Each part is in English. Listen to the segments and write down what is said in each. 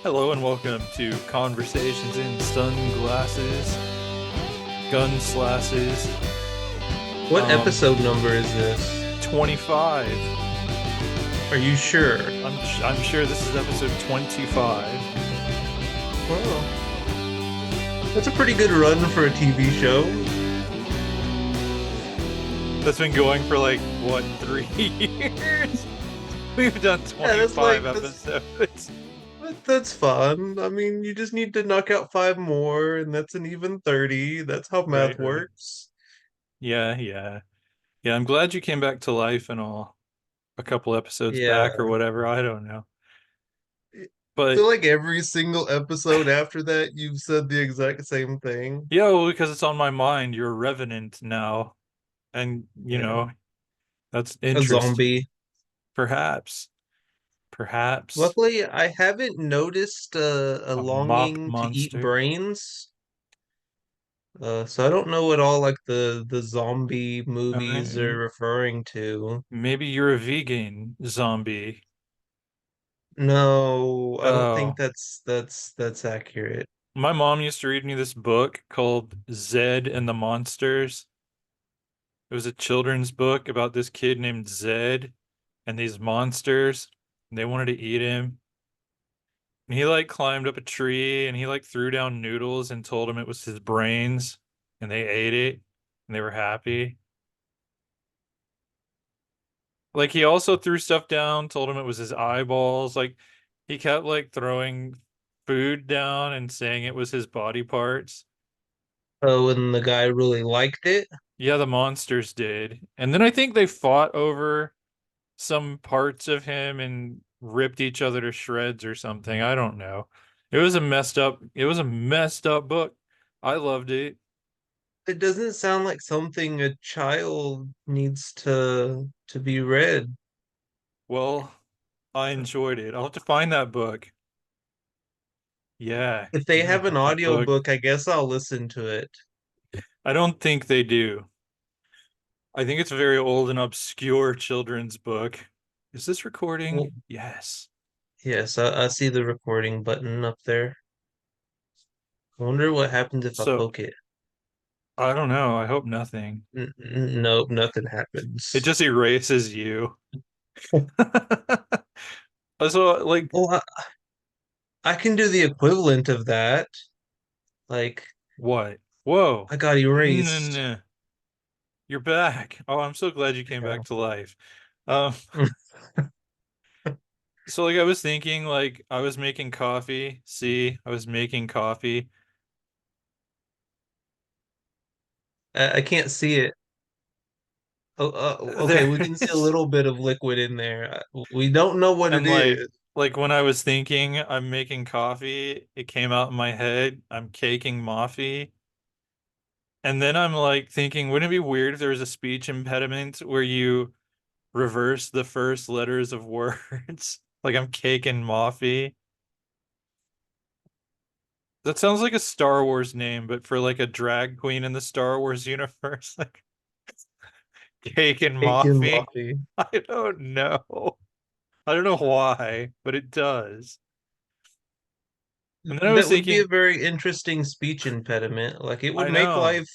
Hello and welcome to Conversations in Sunglasses, Gun Slashes, What um, episode number is this? 25. Are you sure? I'm sure this is episode 25. Oh, that's a pretty good run for a TV show. That's been going for like, what, 3 years? We've done Yeah, 25 episodes. that's fun. I mean, you just need to knock out five more, and that's an even 30. That's how Right, math right. works. Yeah, yeah. Yeah, I'm glad you came back to life and all a couple episodes back or Yeah. whatever. I don't know. I But feel like every single episode after that, you've said the exact same thing. yeah, well, because it's on my mind. You're a revenant now. And, Yeah. that's A interesting. zombie. Perhaps, perhaps Luckily, I haven't noticed a a mop longing to eat monster. brains. So I don't know what all like the zombie Uh, movies are referring to. Maybe you're a vegan zombie. No, I don't think Oh, that's accurate. my mom used to read me this book called Zed and the Monsters. It was a children's book about this kid named Zed and these monsters. And they wanted to eat him. And he like climbed up a tree and he like threw down noodles and told them it was his brains. And they ate it and they were happy. Like he also threw stuff down, told him it was his eyeballs. Like he kept like throwing food down and saying it was his body parts. Oh, and the guy really liked it. Yeah, the monsters did. And then I think they fought over some parts of him and ripped each other to shreds or something. I don't know. It was a messed up book. I loved it. It doesn't sound like something a child needs to be read. Well, I enjoyed it. I'll have to find that book. Yeah, If they you gotta have an get that book. audiobook, I guess I'll listen to it. I don't think they do. I think it's a very old and obscure children's book. Is this Well, recording? Yes. yes, I see the recording button up there. I wonder what happens if I So poke it. I don't know. I hope nothing. Nope, nothing It happens. just erases you. So, like, Well, I can do the equivalent of that. Like, what? Whoa. I got No, erased. no. You're back. Oh, I'm so glad you came Yeah. back to life. Um, so like I was thinking, like I was making coffee. See, I was making coffee. I can't see it. Oh, okay, we can see a There's little bit of liquid in there. We don't know what it and is. like when I was thinking I'm making coffee, it came out in my head, I'm caking Moffy. And then I'm like thinking, wouldn't it be weird if there was a speech impediment where you reverse the first letters of words? Like I'm caking Moffy. That sounds like a Star Wars name, but for like a drag queen in the Star Wars universe, like caking Aiken Moffy. Moffy. I don't know. I don't know why, but it does. And then I was That would be a thinking, very interesting speech impediment. Like it would I make know. life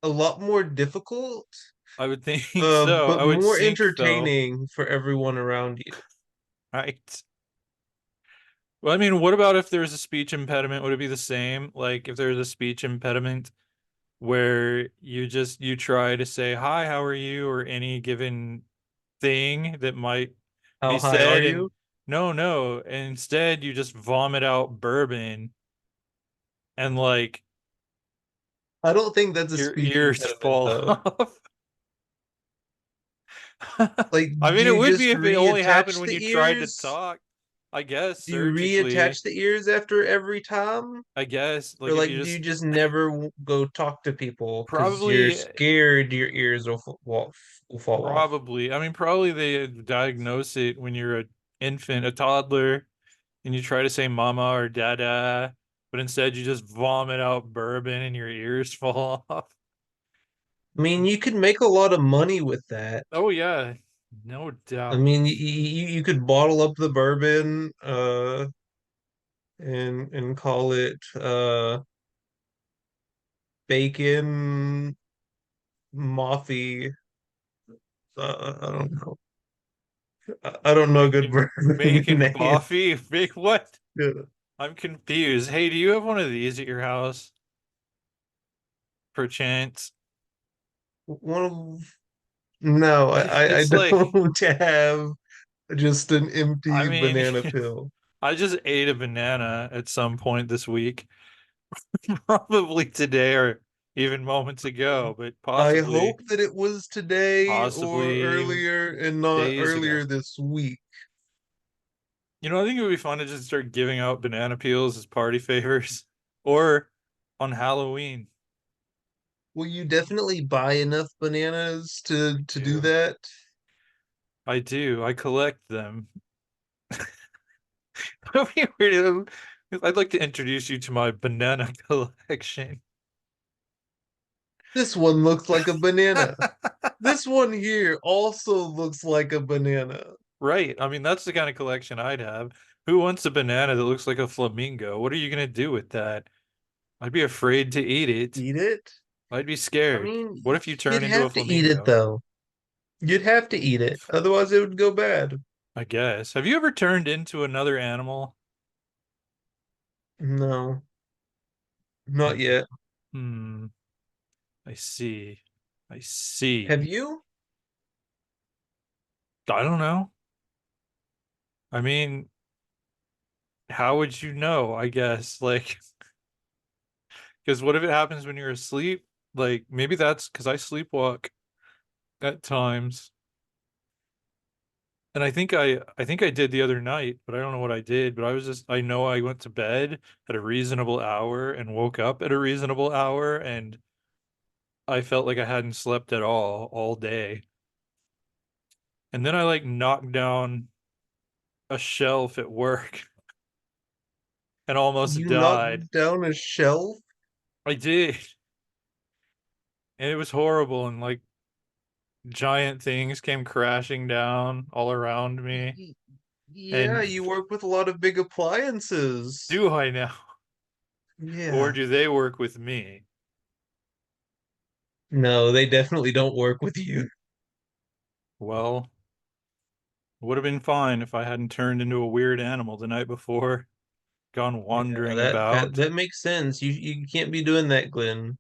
a lot more difficult, I would think so. but I would more think so. entertaining for everyone around you. Right. Well, I mean, what about if there's a speech impediment? Would it be the same? Like if there's a speech impediment where you try to say, "Hi, how are you?" or any given thing that might How be high are said and you? no, no, and instead you just vomit out bourbon and like I don't think that's a your speech ears impediment fall though. off. Like, I do mean, it you would be just if it only happened reattach when the you tried to ears? talk. I guess Do you surgically. reattach the ears after every time? I guess Or like if you like, do you just just never go talk to people because you're probably scared your ears will fall off? probably. I mean, probably they diagnose it when you're a infant, a toddler, and you try to say mama or dada, but instead you just vomit out bourbon and your ears fall off. I mean, you could make a lot of money with that. Oh yeah, no I doubt. mean, you could bottle up the bourbon, and call it bacon mothy. I don't know. I don't know good Bacon, bird bacon name. boffy? Big what? Yeah. I'm confused. Hey, do you have one of these at your house, perchance? One of no, I It's like, don't have just an I empty mean, banana peel. I just ate a banana at some point this week, probably today or even moments ago, but I possibly, hope that it was today or possibly earlier and not days ago. earlier this week. I think it would be fun to just start giving out banana peels as party favors or on Halloween. Will you definitely buy enough bananas to do Do. that? I do. I collect them. That'd be weird. I'd like to introduce you to my banana collection. This one looks like a banana. This one here also looks like a banana. Right. I mean, that's the kind of collection I'd have. Who wants a banana that looks like a flamingo? What are you gonna do with that? I'd be afraid to eat it. Eat it? I'd be I scared. mean, What if you turn you'd into a have to eat it flamingo? though. You'd have to eat it. Otherwise it would go bad. I guess. Have you ever turned into another animal? No, not Hmm. yet. Hmm. I see. I Have see. you? I don't know. I mean, how would you know? I guess. Like, because what if it happens when you're asleep? Like, maybe that's because I sleepwalk at times. And I think I did the other night, but I don't know what I did. But I know I went to bed at a reasonable hour and woke up at a reasonable hour, and I felt like I hadn't slept at all day. And then I like knocked down a shelf at work and almost You died. knocked down a shelf? I did. And it was horrible, and like giant things came crashing down all around me. Y- Yeah, And you work with a lot of big appliances. do I now? Or Yeah. do they work with me? No, they definitely don't work with you. Well, would have been fine if I hadn't turned into a weird animal the night before, gone Yeah, wandering that about. that makes sense. You can't be doing that, Glenn.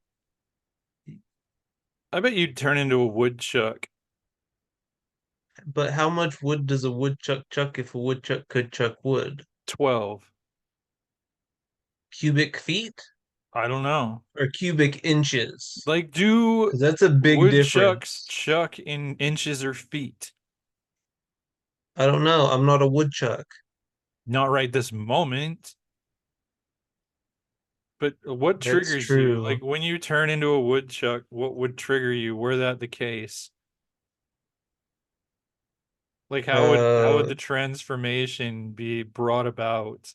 I bet you'd turn into a woodchuck. But how much wood does a woodchuck chuck if a woodchuck could chuck wood? 12. Cubic feet I don't know. or cubic inches? Like, do Because that's a big woodchucks difference. chuck in inches or feet? I don't know. I'm not a woodchuck. Not right this moment. But what That's triggers you? true. Like when you turn into a woodchuck, what would trigger you? Were that the case? Like how would Uh, the transformation be brought about?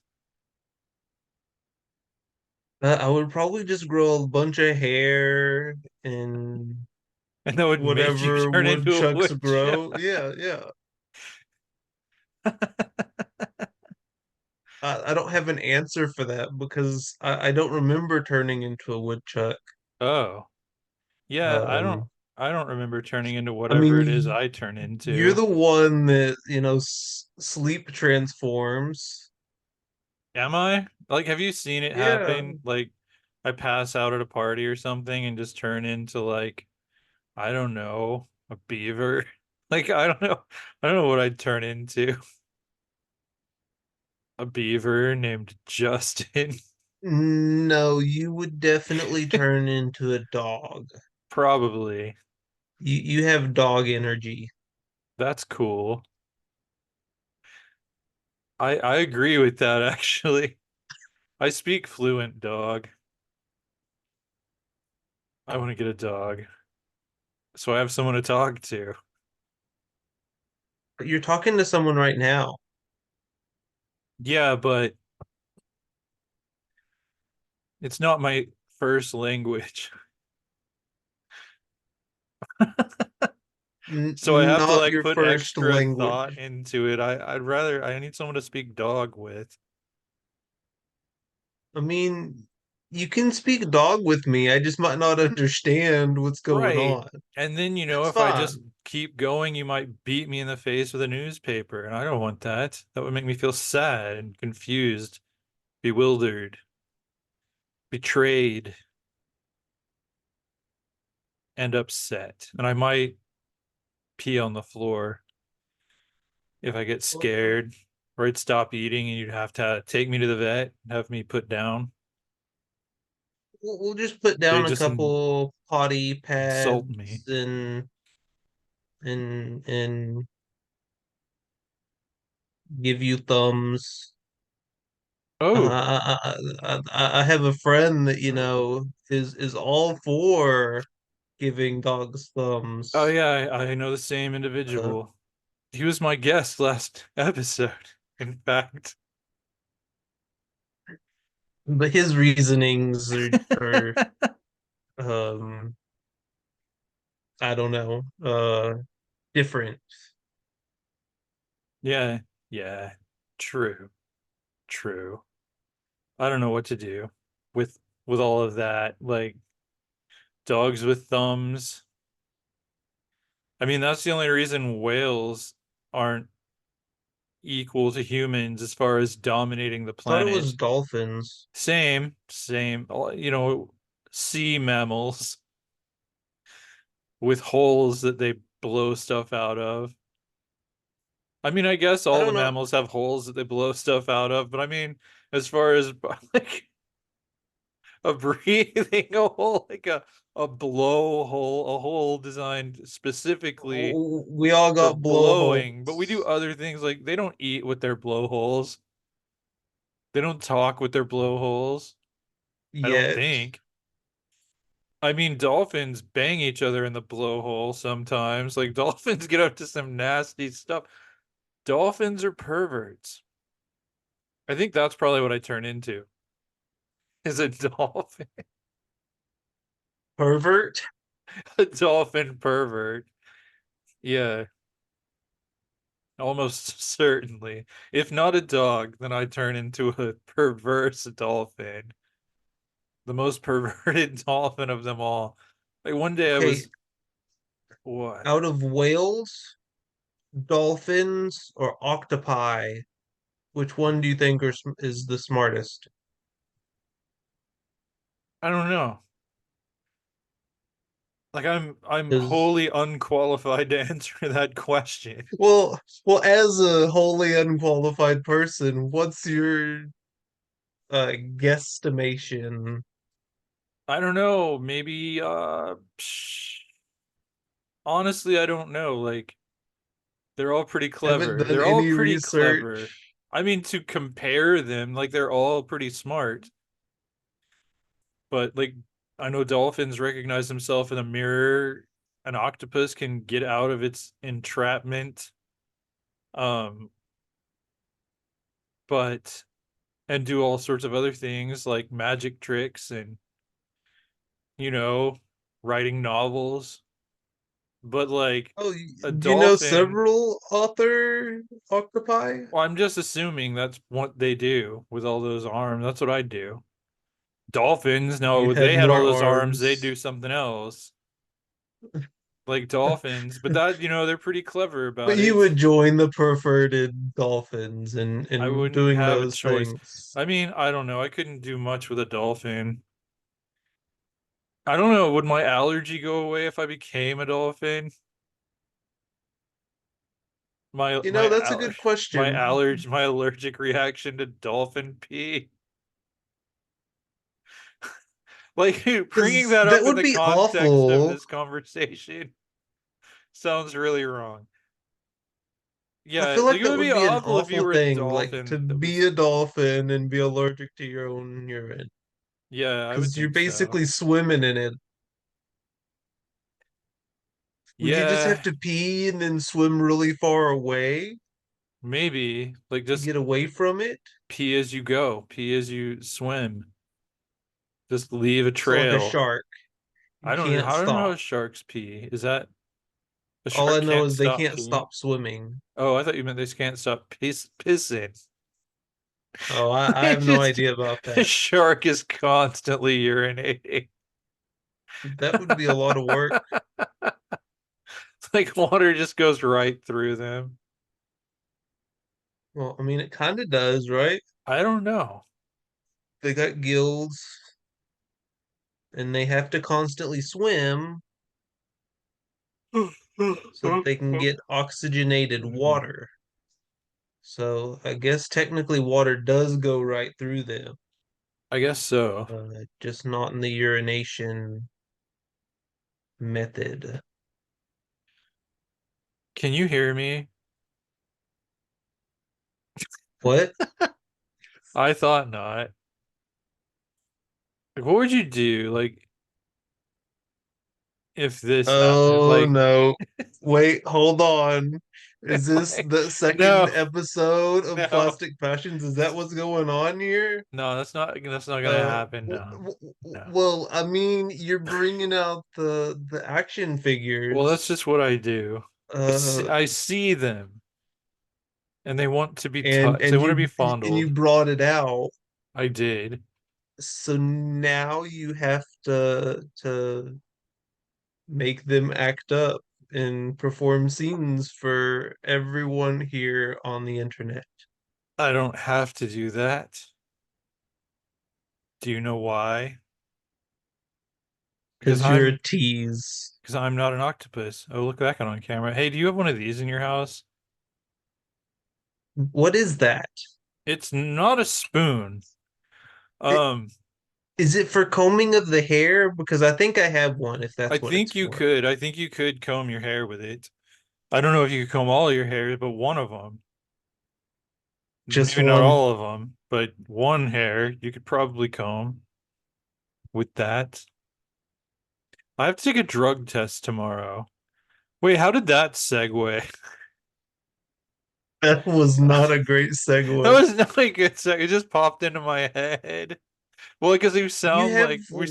I would probably just grow a bunch of hair and And that would make you whatever turn into a woodchucks woodchuck. grow. Yeah, yeah. I don't have an answer for that because I don't remember turning into a woodchuck. Oh. Yeah, Um, I don't remember turning into I whatever mean, it is I turn you're into. the one that, sleep transforms. Am I? Like, have you seen it Yeah. happen? Like, I pass out at a party or something and just turn into like, I don't know, a beaver. Like, I don't know. I don't know what I'd turn into. A beaver named Justin. No, you would definitely turn into a dog. Probably. You have dog energy. That's cool. I agree with that actually. I speak fluent dog. I want to get a dog. So I have someone to talk to. But you're talking to someone right now. Yeah, but it's not my first language. So I have to Not like your put first extra thought language. into it. I need someone to speak dog with. I mean, you can speak dog with me. I just might not understand what's going Right. on. And then, That's if I just fine. keep going, you might beat me in the face with a newspaper, and I don't want that. That would make me feel sad and confused, bewildered, betrayed, and upset. And I might pee on the floor if I get Well, scared, or I'd stop eating and you'd have to take me to the vet and have me put down. we'll just put They down a just couple potty insult me. pads and give you thumbs. Oh, I have a friend that is all for giving dogs oh thumbs. yeah, I know the same Uh, individual. He was my guest last episode, in fact. but his reasonings are um I don't know, different. Yeah, yeah, true, true. I don't know what to do with all of that. Like dogs with thumbs. I mean, that's the only reason whales aren't equal to humans as far as dominating the Thought it was planet. dolphins. Same, same. Sea mammals with holes that they blow stuff out of. I mean, I guess I all the don't know. mammals have holes that they blow stuff out of, but I mean, as far as like a breathing hole, like a blow hole, a hole designed specifically We all for got blowing, but we do blowholes other things like they don't eat with their blowholes. They don't talk with their blowholes, I don't yet. think. I mean, dolphins bang each other in the blowhole sometimes. Like dolphins get up to some nasty stuff. Dolphins are perverts. I think that's probably what I turn into. Is a dolphin, Pervert. a dolphin pervert. Yeah, almost certainly. If not a dog, then I turn into a perverse dolphin, the most perverted dolphin of them all. Like one day I Okay, was, what? out of whales, dolphins, or octopi, which one do you think is the smartest? I don't know. Like I'm Because wholly unqualified to answer that question. as a wholly unqualified person, what's your guesstimation? I don't know. Maybe honestly, I don't know. Like they're all pretty Haven't clever. done They're all any pretty clever. research. I mean, to compare them, like they're all pretty smart. But like I know dolphins recognize themselves in a mirror. An octopus can get out of its entrapment. Um, but and do all sorts of other things like magic tricks and you know, writing novels. But like Oh, a do you know dolphin, several author octopi? well, I'm just assuming that's what they do with all those arms. That's what I do. Dolphins, You'd no, if have they had all more those arms, they'd arms. do something else. Like dolphins, but that, they're pretty clever But about you it. would join the perverted dolphins in I wouldn't doing have a those choice. things. I mean, I don't know. I couldn't do much with a dolphin. I don't know. Would my allergy go away if I became a dolphin? My You my know, that's a aller good question. my allergic reaction to dolphin pee. Like bringing Because that that up in would the be context of awful. this conversation sounds really wrong. I Yeah, feel like like it that would would be be an awful if you awful were a thing, like to dolphin that be was, a dolphin and be allergic to your own urine. yeah, I would Because you're think so. basically swimming in it. Would you just have Yeah, to pee and then swim really far away maybe like to just get away from it? pee as you go, pee as you swim. Just leave a So like a trail. shark, you can't I don't know how stop. sharks pee. Is that a All I shark know can't is they stop can't peeing? stop swimming. Oh, I thought you meant they just can't stop pissing. Oh, I They have no just idea about the that. shark is constantly urinating. That would be a lot of work. It's like water just goes right through them. Well, I mean, it kind of does, right? I don't know. They got gills and they have to constantly swim so that they can get oxygenated water. So I guess technically water does go right through them, I guess so. just not in the urination method. Can you hear me? What? I thought not. Like, what would you do? Like, if this happened? Oh no. Wait, hold on. Is this Like, the second no, episode of no, Plastic Passions? Is that what's going on here? no, that's not gonna happen. No, no. Well, I mean, you're bringing out the action Well, that's figures, just what I do. uh, I see them and they want to be and touched. They and want to be you fondled. brought it out. I did. So now you have to make them act up and perform scenes for everyone here on the internet. I don't have to do that. Do you know why? Because Because you're I'm a tease. because I'm not an octopus. Oh, look back on camera. Hey, do you have one of these in your house? What is that? It's not a spoon. I- Um, Is it for combing of the hair? Because I think I have one if I that's what it's think you for. could. I think you could comb your hair with it. I don't know if you could comb all your hair, but one of them. Just Maybe not one. all of them, but one hair you could probably comb with that. I have to take a drug test tomorrow. Wait, how did that segue? That was not a great That segue. was not a good seg. It just popped into my head. Well, because we sound Do you like we're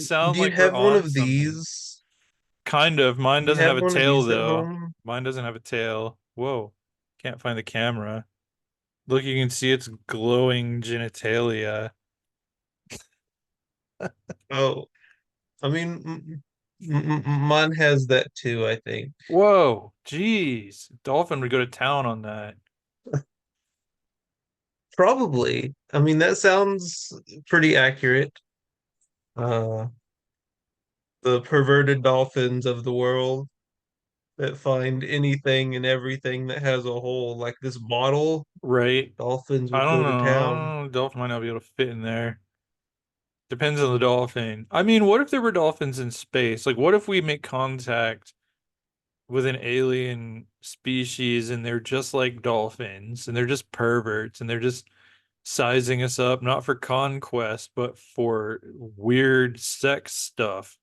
have one on of something. these? Kind of. Mine Do you doesn't have have a one of tail these at though. home? Mine doesn't have a tail. Whoa. Can't find the camera. Look, you can see its glowing genitalia. Oh, I mean, mine has that too, I think. Whoa. Jeez. Dolphin would go to town on that. Probably. I mean, that sounds pretty accurate. Uh, the perverted dolphins of the world that find anything and everything that has a hole, like this bottle, Right. dolphins I would don't go to know. I town. don't know. Dolphin might not be able to fit in there. Depends on the dolphin. I mean, what if there were dolphins in space? Like, what if we make contact with an alien species and they're just like dolphins and they're just perverts and they're just sizing us up, not for conquest, but for weird sex stuff?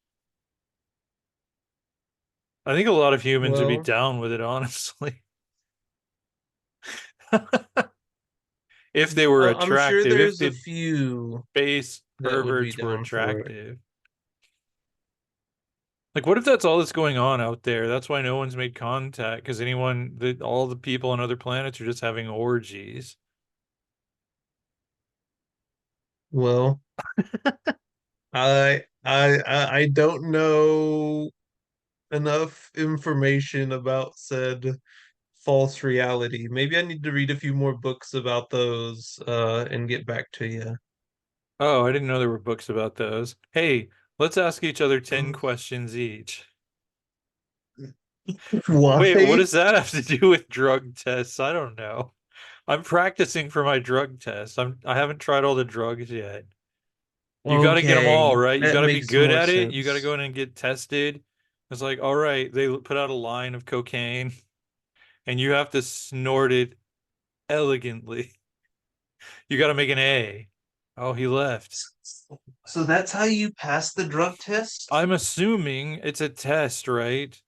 I think a lot of humans would be Well, down with it, honestly. If they were I'm sure attractive, if there's a the few base that would be perverts were down for it. attractive. Like, what if that's all that's going on out there? That's why no one's made contact because all the people on other planets are just having orgies. Well, I don't know enough information about said false reality. Maybe I need to read a few more books about those and get back to you. Oh, I didn't know there were books about those. Hey, let's ask each other 10 Um, questions each. Wait, what why? does that have to do with drug tests? I don't know. I'm practicing for my drug test. I haven't tried all the drugs yet. You got to get them all, Okay, right? You that got to be makes good more at it. You got to go sense. in and get tested. It's like, all right, they put out a line of cocaine and you have to snort it elegantly. You got to make an A. Oh, he left. So that's how you pass the drug test? I'm assuming it's a test, right?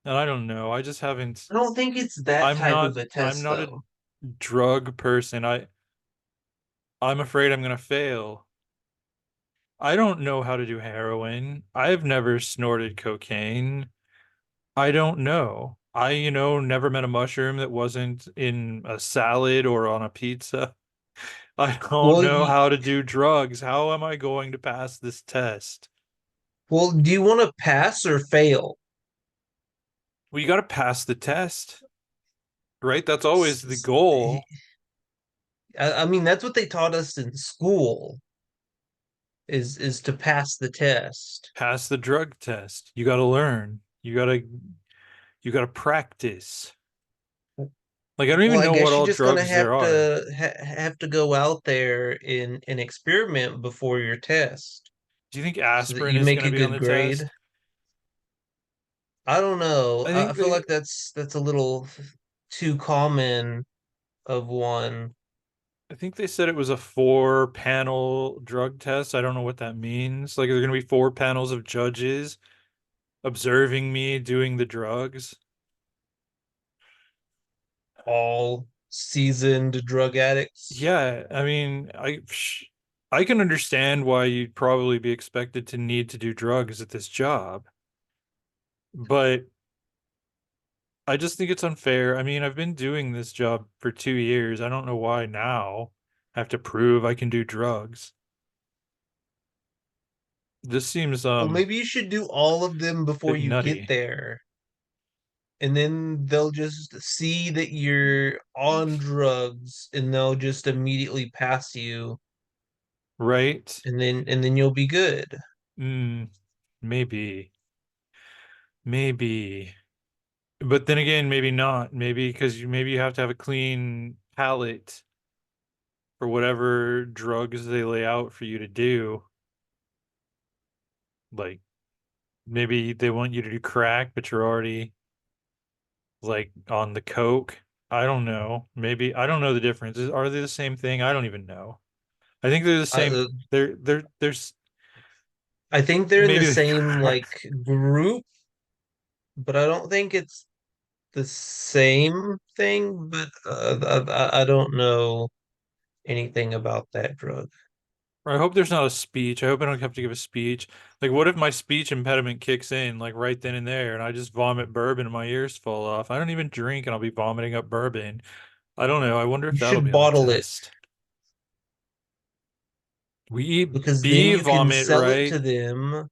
And I don't know. I just haven't. I don't think it's that type of a I'm test, not a though. drug person. I'm afraid I'm gonna fail. I don't know how to do heroin. I've never snorted cocaine. I don't know. Never met a mushroom that wasn't in a salad or on a pizza. I don't Well, know how to do drugs. How am I going to pass this test? do you want to pass or fail? Well, you got to pass the test, right? That's always S- the s- goal. I mean, that's what they taught us in school is to pass the test. Pass the drug test. You got to learn. You got to practice. Like I don't Well, even I know what guess you're all just gonna drugs there are. have to go out there and experiment before your test Do you think so that aspirin you is make going to a be on good the grade. test? I don't know. I I think feel they like that's a little too common of one. I think they said it was a four panel drug test. I don't know what that means. Like, are there going to be four panels of judges observing me doing the drugs? All seasoned drug addicts. Yeah, I mean, I can understand why you'd probably be expected to need to do drugs at this job, but I just think it's unfair. I mean, I've been doing this job for 2 years. I don't know why now I have to prove I can do drugs. This seems Well, maybe you should do all of them a before bit you get nutty, there. And then they'll just see that you're on drugs and they'll just immediately pass you right? and then you'll be good. Mm, maybe. Maybe. But then again, maybe not. Maybe because maybe you have to have a clean palate for whatever drugs they lay out for you to do. Like maybe they want you to do crack, but you're already like on the coke. I don't know. Maybe I don't know the difference. Are they the same thing? I don't even know. I think they're the I, same. There's I think they're in the maybe they same are. like group, but I don't think it's the same thing. But I don't know anything about that drug. I hope there's not a speech. I hope I don't have to give a speech. Like, what if my speech impediment kicks in, like right then and there, and I just vomit bourbon and my ears fall off? I don't even drink and I'll be vomiting up bourbon. I don't know. I wonder if You that'll should be on the bottle it test. We eat because then bee you can vomit, sell it right? to them.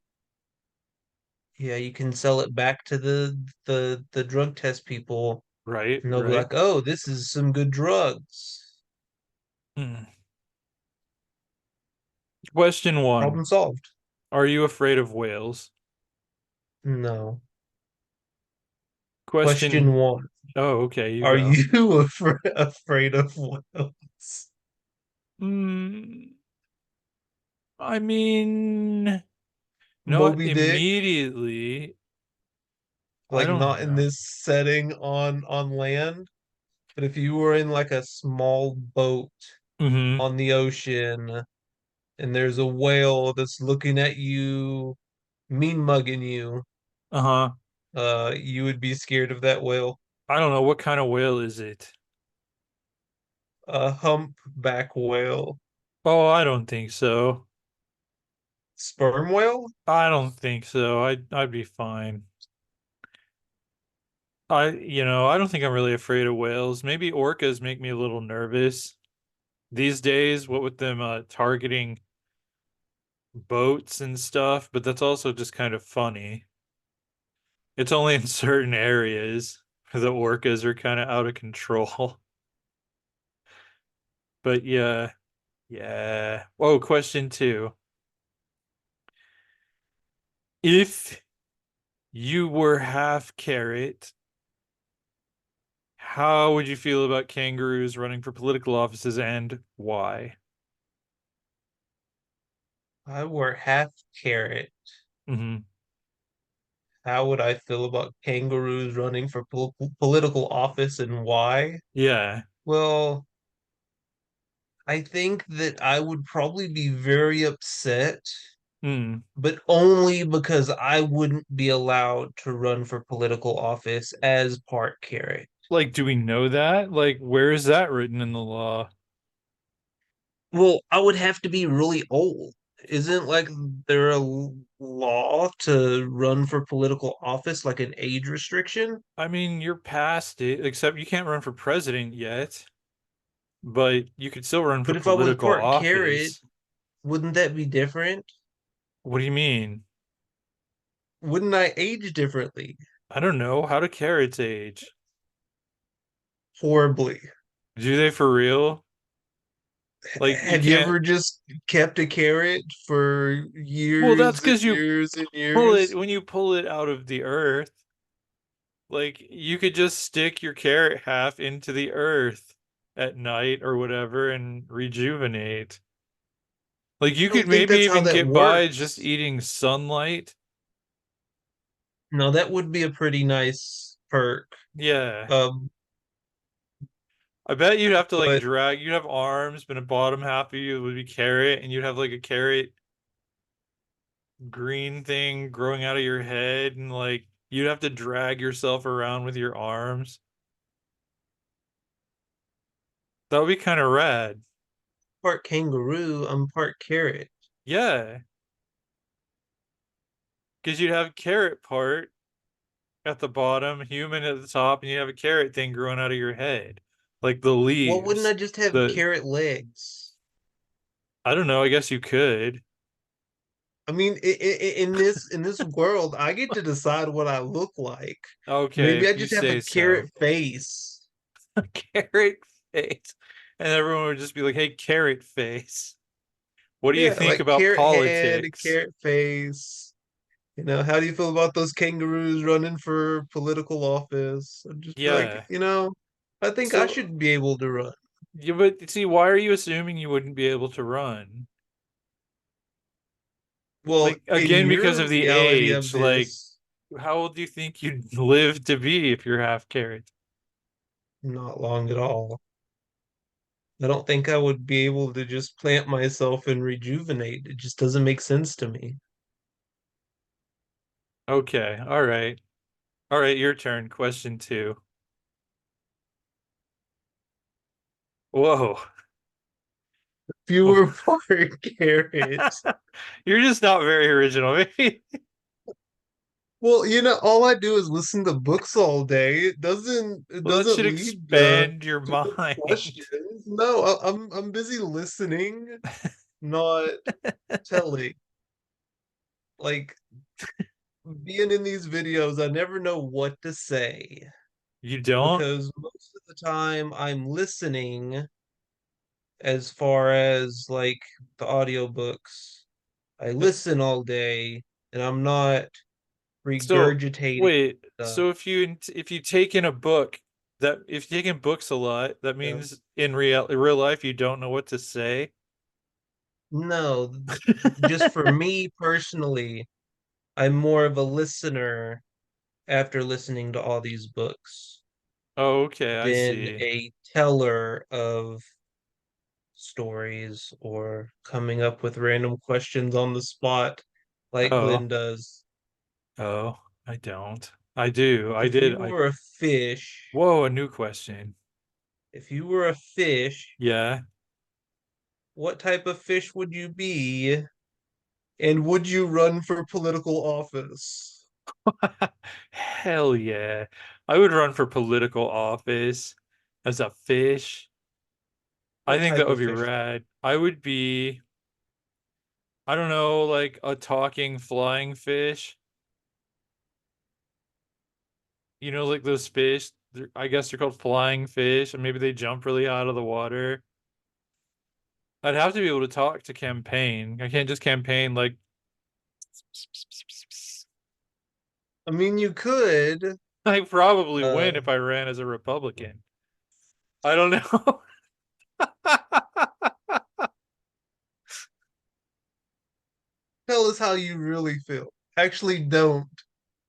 Yeah, you can sell it back to the drug test people, Right, and they'll be right. like, "Oh, this is some good drugs." Hmm. Question one. Problem solved. Are you afraid of whales? No. Question Question. one. Oh, okay, you Are go. you afraid of whales? Hmm. I mean, not Moby Dick, immediately. I like don't not in know. this setting on land, but if you were in like a small boat Mm-hmm. on the ocean and there's a whale that's looking at you, mean mugging you, Uh-huh. you would be scared of that whale. I don't know. What kind of whale is it? A humpback whale, Oh, I don't think so. sperm whale. I don't think so. I'd be fine. I don't think I'm really afraid of whales. Maybe orcas make me a little nervous these days, what with them targeting boats and stuff, but that's also just kind of funny. It's only in certain areas where the orcas are kind of out of control. But yeah, yeah. Oh, question two. If you were half carrot, how would you feel about kangaroos running for political offices and why? I were half carrot. Hmm. How would I feel about kangaroos running for political office and why? Yeah. Well, I think that I would probably be very upset, Mm. but only because I wouldn't be allowed to run for political office as part carrot. Like, do we know that? Like, where is that written in the law? Well, I would have to be really old. Isn't like there a law to run for political office, like an age restriction? I mean, you're past it, except you can't run for president yet. but you could still run for But if I was political part carrot, office. wouldn't that be different? What do you mean? Wouldn't I age differently? I don't know. How do carrots age? Horribly. Do they for real? Like you Have you can't. ever just kept a carrot for Well, that's years and because you years and pull it years? when you pull it out of the earth. Like you could just stick your carrot half into the earth at night or whatever and rejuvenate. Like you I could don't think maybe that's how even that get by just works. eating sunlight. No, that would be a pretty nice perk. Yeah. Um, I bet you'd have to like but drag, you'd have arms, but the bottom half of you would be carrot, and you'd have like a carrot green thing growing out of your head, and like you'd have to drag yourself around with your arms. That would be kind of rad. part kangaroo, I'm part carrot. Yeah, because you'd have carrot part at the bottom, human at the top, and you have a carrot thing growing out of your head, like the Well, wouldn't I leaves. just have The carrot legs? I don't know. I guess you could. I mean, in this world, I get to decide what I look like. Okay, Maybe I if you just have a say so. carrot face. Carrot face, and everyone would just be like, "Hey, carrot face, what do you Yeah, think like about carrot head, politics?" carrot face. You know, how do you feel about those kangaroos running for political office? I'm just like, Yeah. I think I So, should be able to run. yeah, but see, why are you assuming you wouldn't be able to run? Well, Like in again, because your of the reality of age. Like, this, how old do you think you'd live to be if you're half carrot? not long at all. I don't think I would be able to just plant myself and rejuvenate. It just doesn't make sense to me. Okay, all right. Your turn. Question two. Whoa. If you were part carrot, You're just not very original. Maybe well, all I do is listen to books all day. It well, that doesn't should lead expand your to good mind. questions. No, I'm busy listening, not telling. Like being in these videos, I never know what to say You don't? because most of the time I'm listening as far as like the audiobooks. I listen all day and I'm not So regurgitating wait, stuff. so if you take in a book that if you're taking books a lot, that Yeah. means in real life you don't know what to say. No, just for me personally, I'm more of a listener after listening to all these books Oh, okay, I than see. a teller of stories or coming up with random questions on the spot like Oh, Glenn does. oh, I don't. I do. I If did. you I were a fish, Whoa, a new question. if you were a fish, Yeah. what type of fish would you be? And would you run for political office? Hell yeah. I would run for political office as a fish. I What think that type would of be fish? rad. I would be, I don't know, like a talking flying fish. You know, like those fish, I guess they're called flying fish, and maybe they jump really high out of the water. I'd have to be able to talk to campaign. I can't just campaign like I mean, you could. I probably win Uh, if I ran as a Republican. I don't know. Tell us how you really feel. Actually, don't,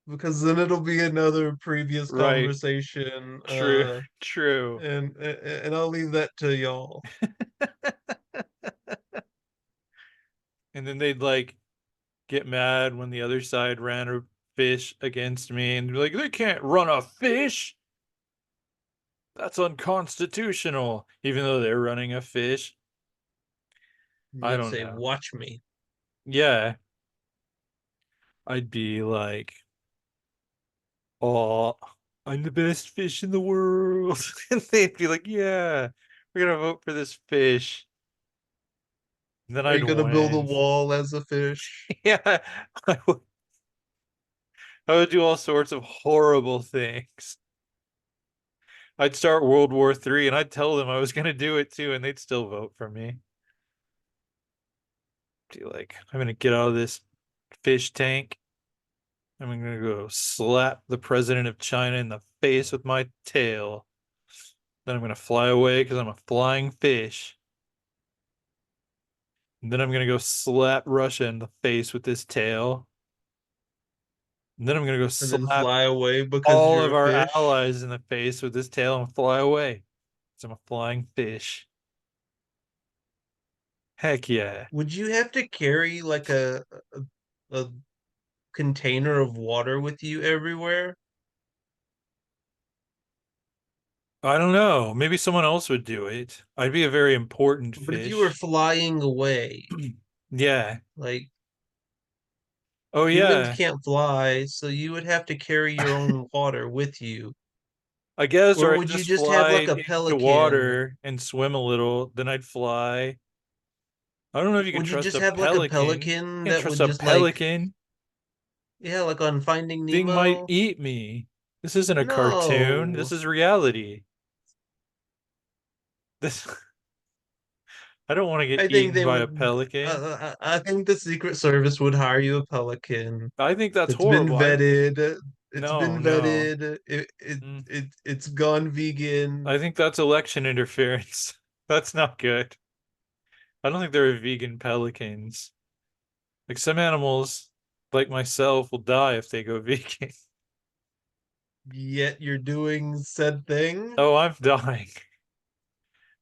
because then it'll be another previous Right. conversation. True. True. And I'll leave that to y'all. And then they'd like get mad when the other side ran a fish against me and be like, they can't run a fish. That's unconstitutional. Even though they're running a fish. And I you'd don't say, know. "Watch me." Yeah. I'd be like, oh, I'm the best fish in the world. And they'd be like, yeah. We're gonna vote for this fish. And then Are I'd you gonna build a win. wall as a fish? Yeah, I would do all sorts of horrible things. I'd start World War III and I'd tell them I was gonna do it too, and they'd still vote for me. Be like, I'm gonna get out of this fish tank. I'm gonna go slap the president of China in the face with my tail. Then I'm gonna fly away because I'm a flying fish. And then I'm gonna go slap Russia in the face with this tail. And then I'm gonna go And then slap fly away because all you're of a our fish? allies in the face with this tail and fly away. Because I'm a flying fish. Heck yeah. Would you have to carry like a container of water with you everywhere? I don't know. Maybe someone else would do it. I'd be a very important But if you were fish. flying away, Yeah. like Oh humans yeah. can't fly, so you would have to carry your own water with you. I guess, or Or I'd would you just just have fly like a into pelican? water and swim a little. Then I'd fly. I don't know if you can Would you trust just a have like a pelican. pelican Can't that trust would a just like, pelican. yeah, like on Finding Thing might Nemo? eat me. This isn't a cartoon. This No. is reality. This I don't want to get I think eaten they by a would. pelican. I think the Secret Service would hire you a pelican. I think that's It's been horrible. vetted. It's No, been no. vetted. Mm. It's gone vegan. I think that's election interference. That's not good. I don't think there are vegan pelicans. Like some animals, like myself, will die if they go vegan. Yet you're doing said thing. Oh, I'm dying.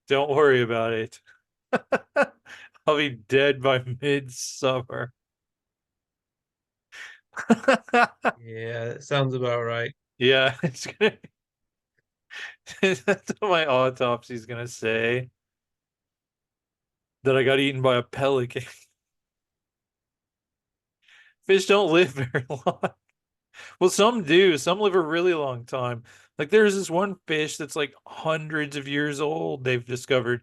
Don't worry about it. I'll be dead by midsummer. Yeah, it sounds about right. Yeah, it's gonna. That's what my autopsy's gonna say. That I got eaten by a pelican. Fish don't live very long. Well, some do. Some live a really long time. Like there's this one fish that's like hundreds of years old. They've discovered.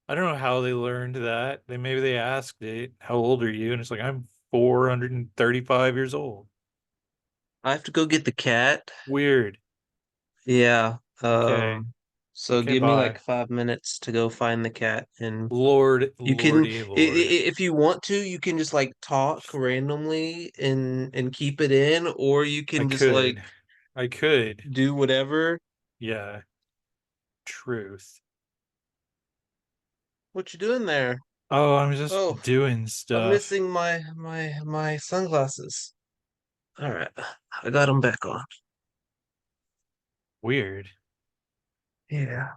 I don't know how they learned that. Maybe they asked it, "How old are you?" And it's like I'm 435 years old. I have to go get the cat. Weird. Yeah. Okay. So Okay, give me bye. like 5 minutes to go find the cat, and Lord, you can, lordy, lord. if you want to, you can just like talk randomly and keep it in, or you I can just like could. I could. do whatever. Yeah, truth. What you doing there? Oh, I'm just Oh, doing I'm stuff. missing my sunglasses. All right, I got them back on. Weird. Yeah.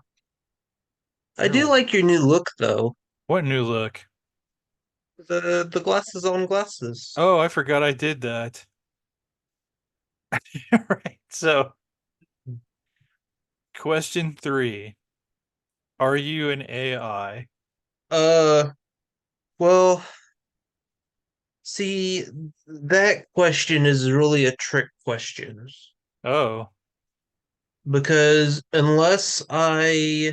I They're do like your new look though. what new look? The glasses on glasses. Oh, I forgot I did that. Right. So, question three. Are you an AI? Uh, well, see, that question is really a trick question Oh, because unless I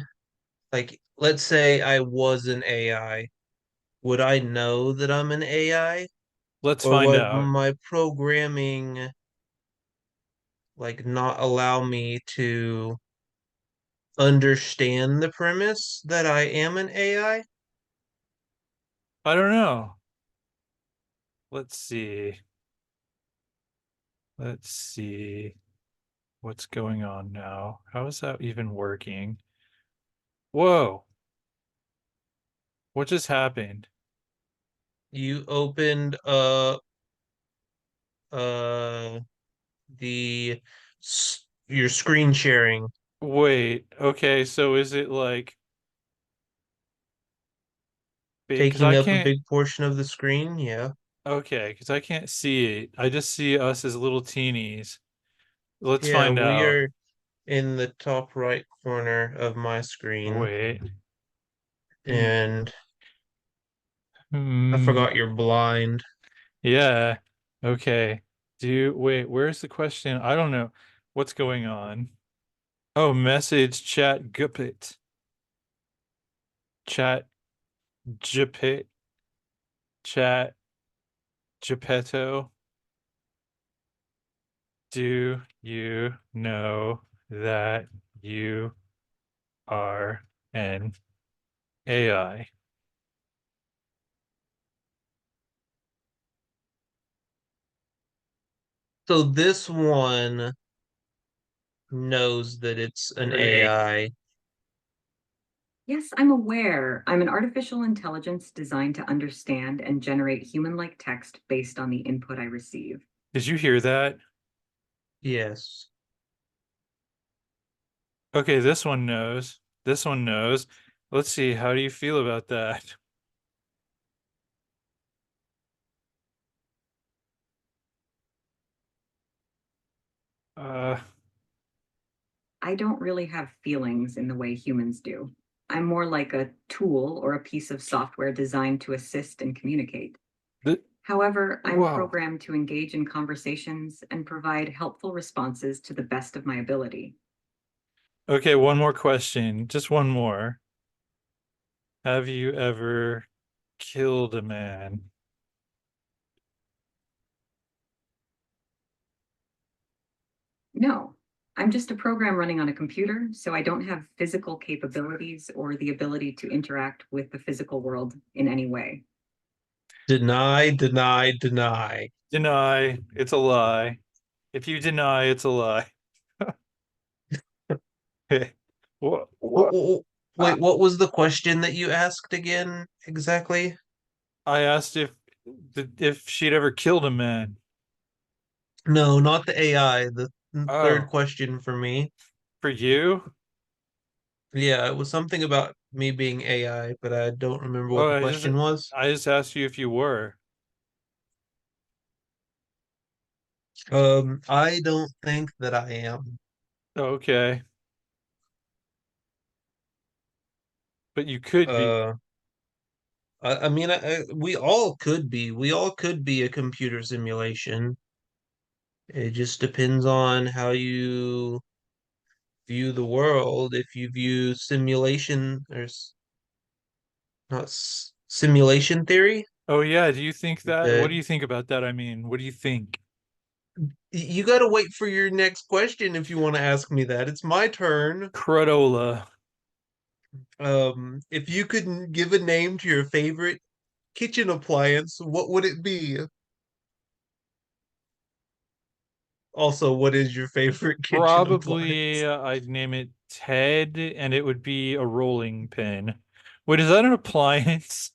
like, let's say I was an AI, would I know that I'm an AI? let's Or find would out. my programming like not allow me to understand the premise that I am an AI? I don't know. Let's see. Let's see what's going on now. How is that even working? Whoa, what just happened? You opened uh the your screen sharing. Wait, okay, so is it like big? Because Taking I up a can't, big portion of the screen, yeah. okay, because I can't see it. I just see us as little teenies. Let's Yeah, find we out. are in the top right corner of my screen, Wait. Hmm. and I Hmm. forgot you're blind. Yeah. Okay. Wait, where's the question? I don't know. What's going on? Oh, message chat Gupit. Chat Gepet Chat Geppetto. Do you know that you are an AI? So this one knows that it's an AI. Yes, I'm aware. I'm an artificial intelligence designed to understand and generate human-like text based on the input I receive. Did you hear that? Yes. Okay, this one knows. This one knows. Let's see. How do you feel about that? Uh, I don't really have feelings in the way humans do. I'm more like a tool or a piece of software designed to assist and communicate. the, However, I'm whoa. programmed to engage in conversations and provide helpful responses to the best of my ability. Okay, one more question. Just one more. Have you ever killed a man? No, I'm just a program running on a computer, so I don't have physical capabilities or the ability to interact with the physical world in any way. Deny, deny, deny. Deny. It's a lie. If you deny, it's a lie. What? What, What? what, wait, what was the question that you asked again exactly? I asked if she'd ever killed a man. No, not the AI. The third Oh, question for me. for you? Yeah, it was something about me being AI, but I don't remember what Oh, the I just question was. I just asked you if you were. I don't think that I am. Okay, but you could be. Uh, I mean, we all could be. We all could be a computer simulation. It just depends on how you view the world. If you view simulation or not simulation theory, Oh yeah, do you think that? What that do you think about that? I mean, what do you think? you got to wait for your next question if you want to ask me that. It's my turn. Cradola. If you could give a name to your favorite kitchen appliance, what would it be? Also, what is your favorite kitchen Probably appliance? I'd name it Ted and it would be a rolling pin. Wait, is that an appliance?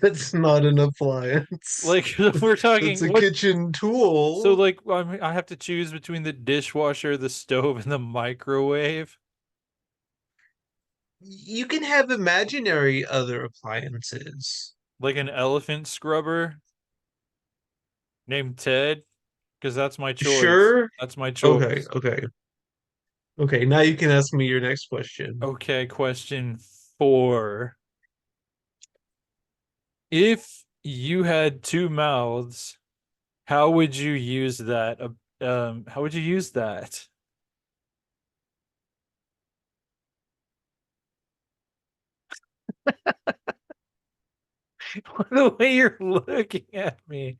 That's not an appliance. Like we're That's talking a what? kitchen So tool. like I have to choose between the dishwasher, the stove, and the microwave. You can have imaginary other appliances. Like an elephant scrubber named Ted, because that's my choice. Sure. That's my Okay, choice. okay. Okay, now you can ask me your next question. Okay, question 4. If you had two mouths, how would you use that? How would you use that? The way you're looking at me.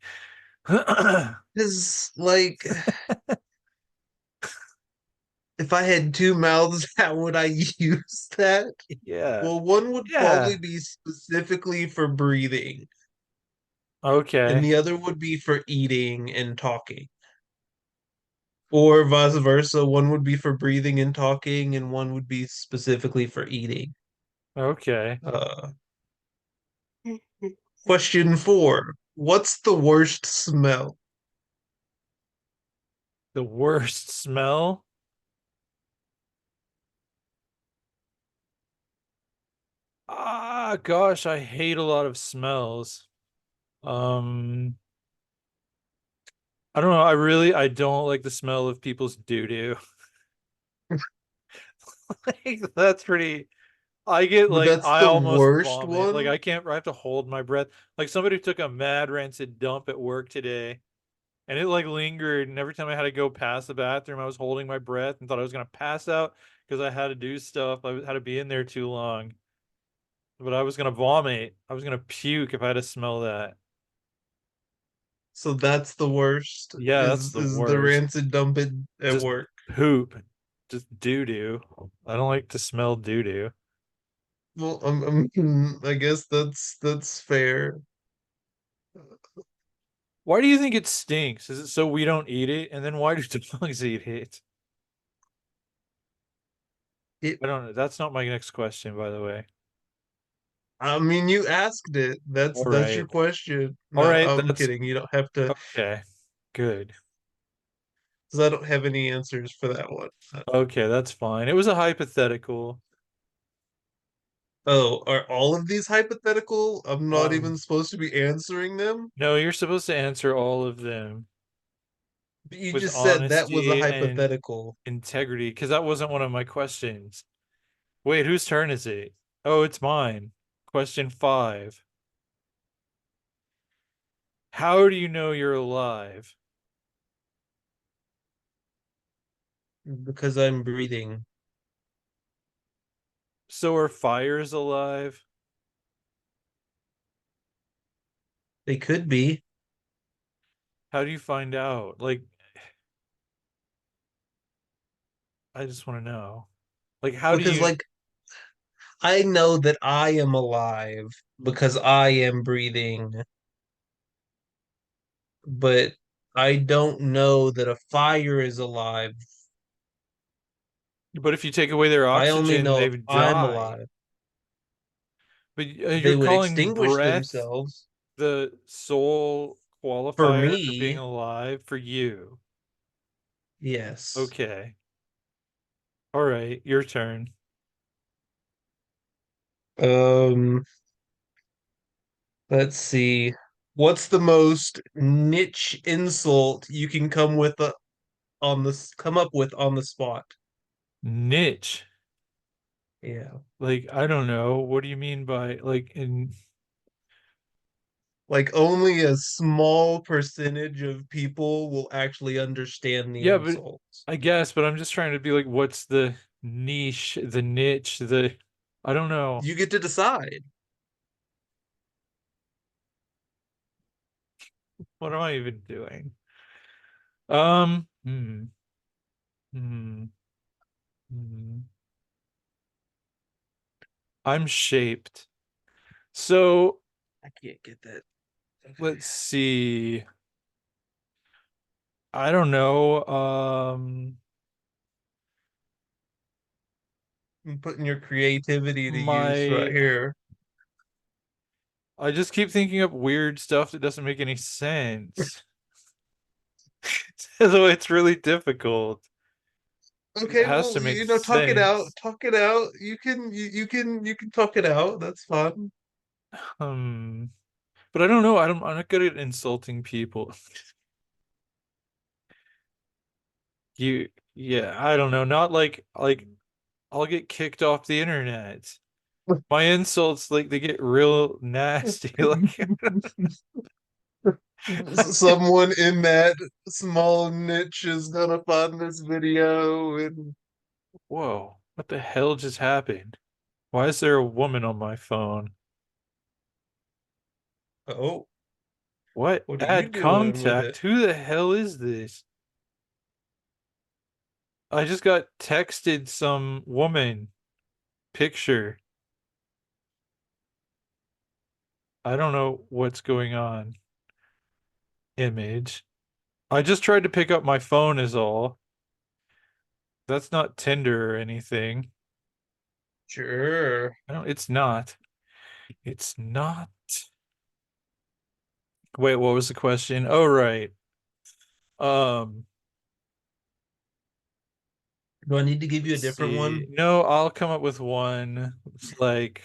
Because, like, if I had two mouths, how would I use that? Yeah. Well, one would probably Yeah. be specifically for breathing, and Okay. the other would be for eating and talking. Or vice versa, one would be for breathing and talking, and one would be specifically for eating. Okay. Uh, Question four. What's the worst smell? The worst smell? Ah, gosh, I hate a lot of smells. Um, I don't know. I don't like the smell of people's doo-doo. Like, that's pretty. I get But like that's I the almost worst vomit. Like one? I have to hold my breath. Like somebody took a mad rancid dump at work today, and it like lingered. And every time I had to go past the bathroom, I was holding my breath and thought I was gonna pass out because I had to do stuff. I had to be in there too long. But I was gonna vomit. I was gonna puke if I had to smell that. So that's the worst. Yeah, that's the Is the worst. rancid dumping at Just work? poop. Just doo doo. I don't like to smell doo doo. Well, I guess that's fair. Why do you think it stinks? Is it so we don't eat it? And then why do dogs eat it? It. I don't know. That's not my next question, by the way. I mean, you asked it. All That's your right. question. All No, right, I'm that's kidding. You don't have to, okay. Good. because I don't have any answers for that one. Okay, that's fine. It was a hypothetical. Oh, are all of these hypothetical? I'm not Um, even supposed to be answering them? no, you're supposed to answer all of them But you with just said that was a honesty and hypothetical. integrity, because that wasn't one of my questions. Wait, whose turn is it? Oh, it's mine. Question 5. How do you know you're alive? Because I'm breathing. So are fires alive? They could be. How do you find out? Like, I just want to know. Like, how do Because, you, like, I know that I am alive because I am breathing, but I don't know that a fire is alive. but if you take away their I only oxygen, know they I'm die. alive. But They you're would calling extinguish breath themselves. the sole For qualifier for being me, alive for you. yes. Okay. All right, your turn. Um, let's see. What's the most niche insult you can come up with on the spot? Niche. Yeah. Like, I don't know. What do you mean by like in Like only a small percentage of people will actually understand the yeah, but insults. I guess, but I'm just trying to be like, what's the niche, the niche, the I don't know. You get to decide. What am I even doing? Hmm, hmm, hmm. I'm shaped. So I can't get that. Okay. let's see. I don't know. I'm putting your creativity to use right My here. I just keep thinking up weird stuff that doesn't make any sense. So it's really difficult. It Okay, has well, to make talk it out. sense. Talk it out. You can talk it out. That's fine. Hmm. But I don't know. I'm not good at insulting people. Yeah, I don't know. Not like I'll get kicked off the internet. My insults like they get real nasty. Like Someone in that small niche is gonna find this video and whoa, what the hell just happened? Why is there a woman on my phone? oh, What? what are you Add doing with it? contact? Who the hell is this? I just got texted some woman picture. I don't know what's going on. Image. I just tried to pick up my phone is all. That's not Tinder or anything. Sure. I don't, it's not. It's not. Wait, what was the question? Oh, right. Um, Do I need to give you a let's different see. one? No, I'll come up with one. It's like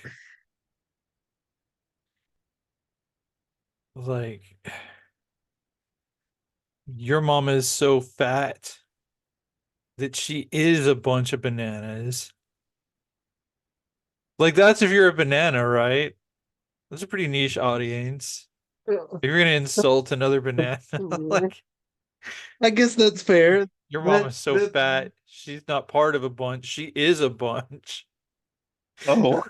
your mama is so fat that she is a bunch of bananas. Like that's if you're a banana, right? That's a pretty niche audience. If you're gonna insult another banana, like I guess that's fair. Your mom That is so that fat. She's not part of a bunch. She is a bunch. oh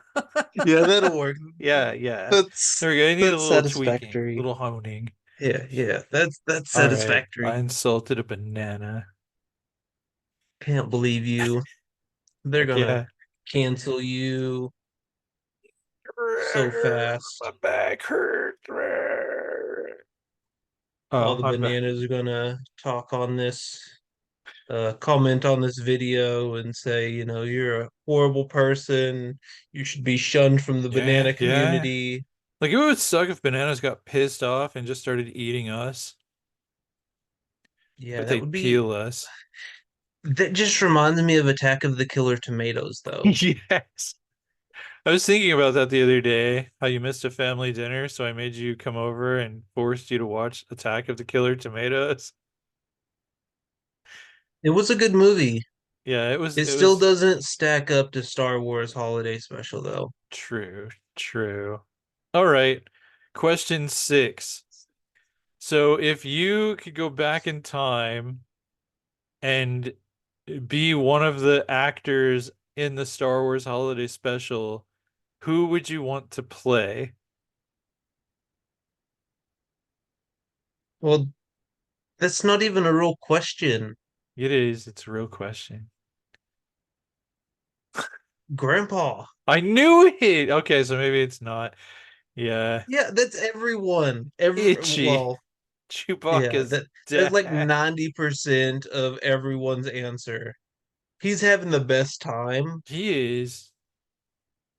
yeah, that'll work. Yeah, yeah. That's There we go. I need a that's little tweaking, satisfactory. little honing. Yeah, yeah, that's All right. I satisfactory. insulted a banana. Can't believe you. They're Heck gonna yeah. cancel you so My fast. back hurts. All Oh, the I'm back. bananas are gonna talk on this, comment on this video and say, you're a horrible person. You should be shunned from the Yeah, banana yeah. community. Like it would suck if bananas got pissed off and just started eating us. Yeah, But that they'd would be. peel us. That just reminds me of Attack of the Killer Tomatoes, though. Yes. I was thinking about that the other day, how you missed a family dinner, so I made you come over and forced you to watch Attack of the Killer Tomatoes. It was a good movie. Yeah, It it still was doesn't stack up to Star Wars Holiday Special, though. true, true. All right. Question 6. So if you could go back in time and be one of the actors in the Star Wars Holiday Special, who would you want to play? Well, that's not even a real question. It is, it's a real question. Grandpa. I knew it. Okay, so maybe it's not. Yeah. Yeah, that's everyone. Itchy. Well, yeah, Chewbacca's that's like dad. 90% of everyone's answer. He's having the best time. He is.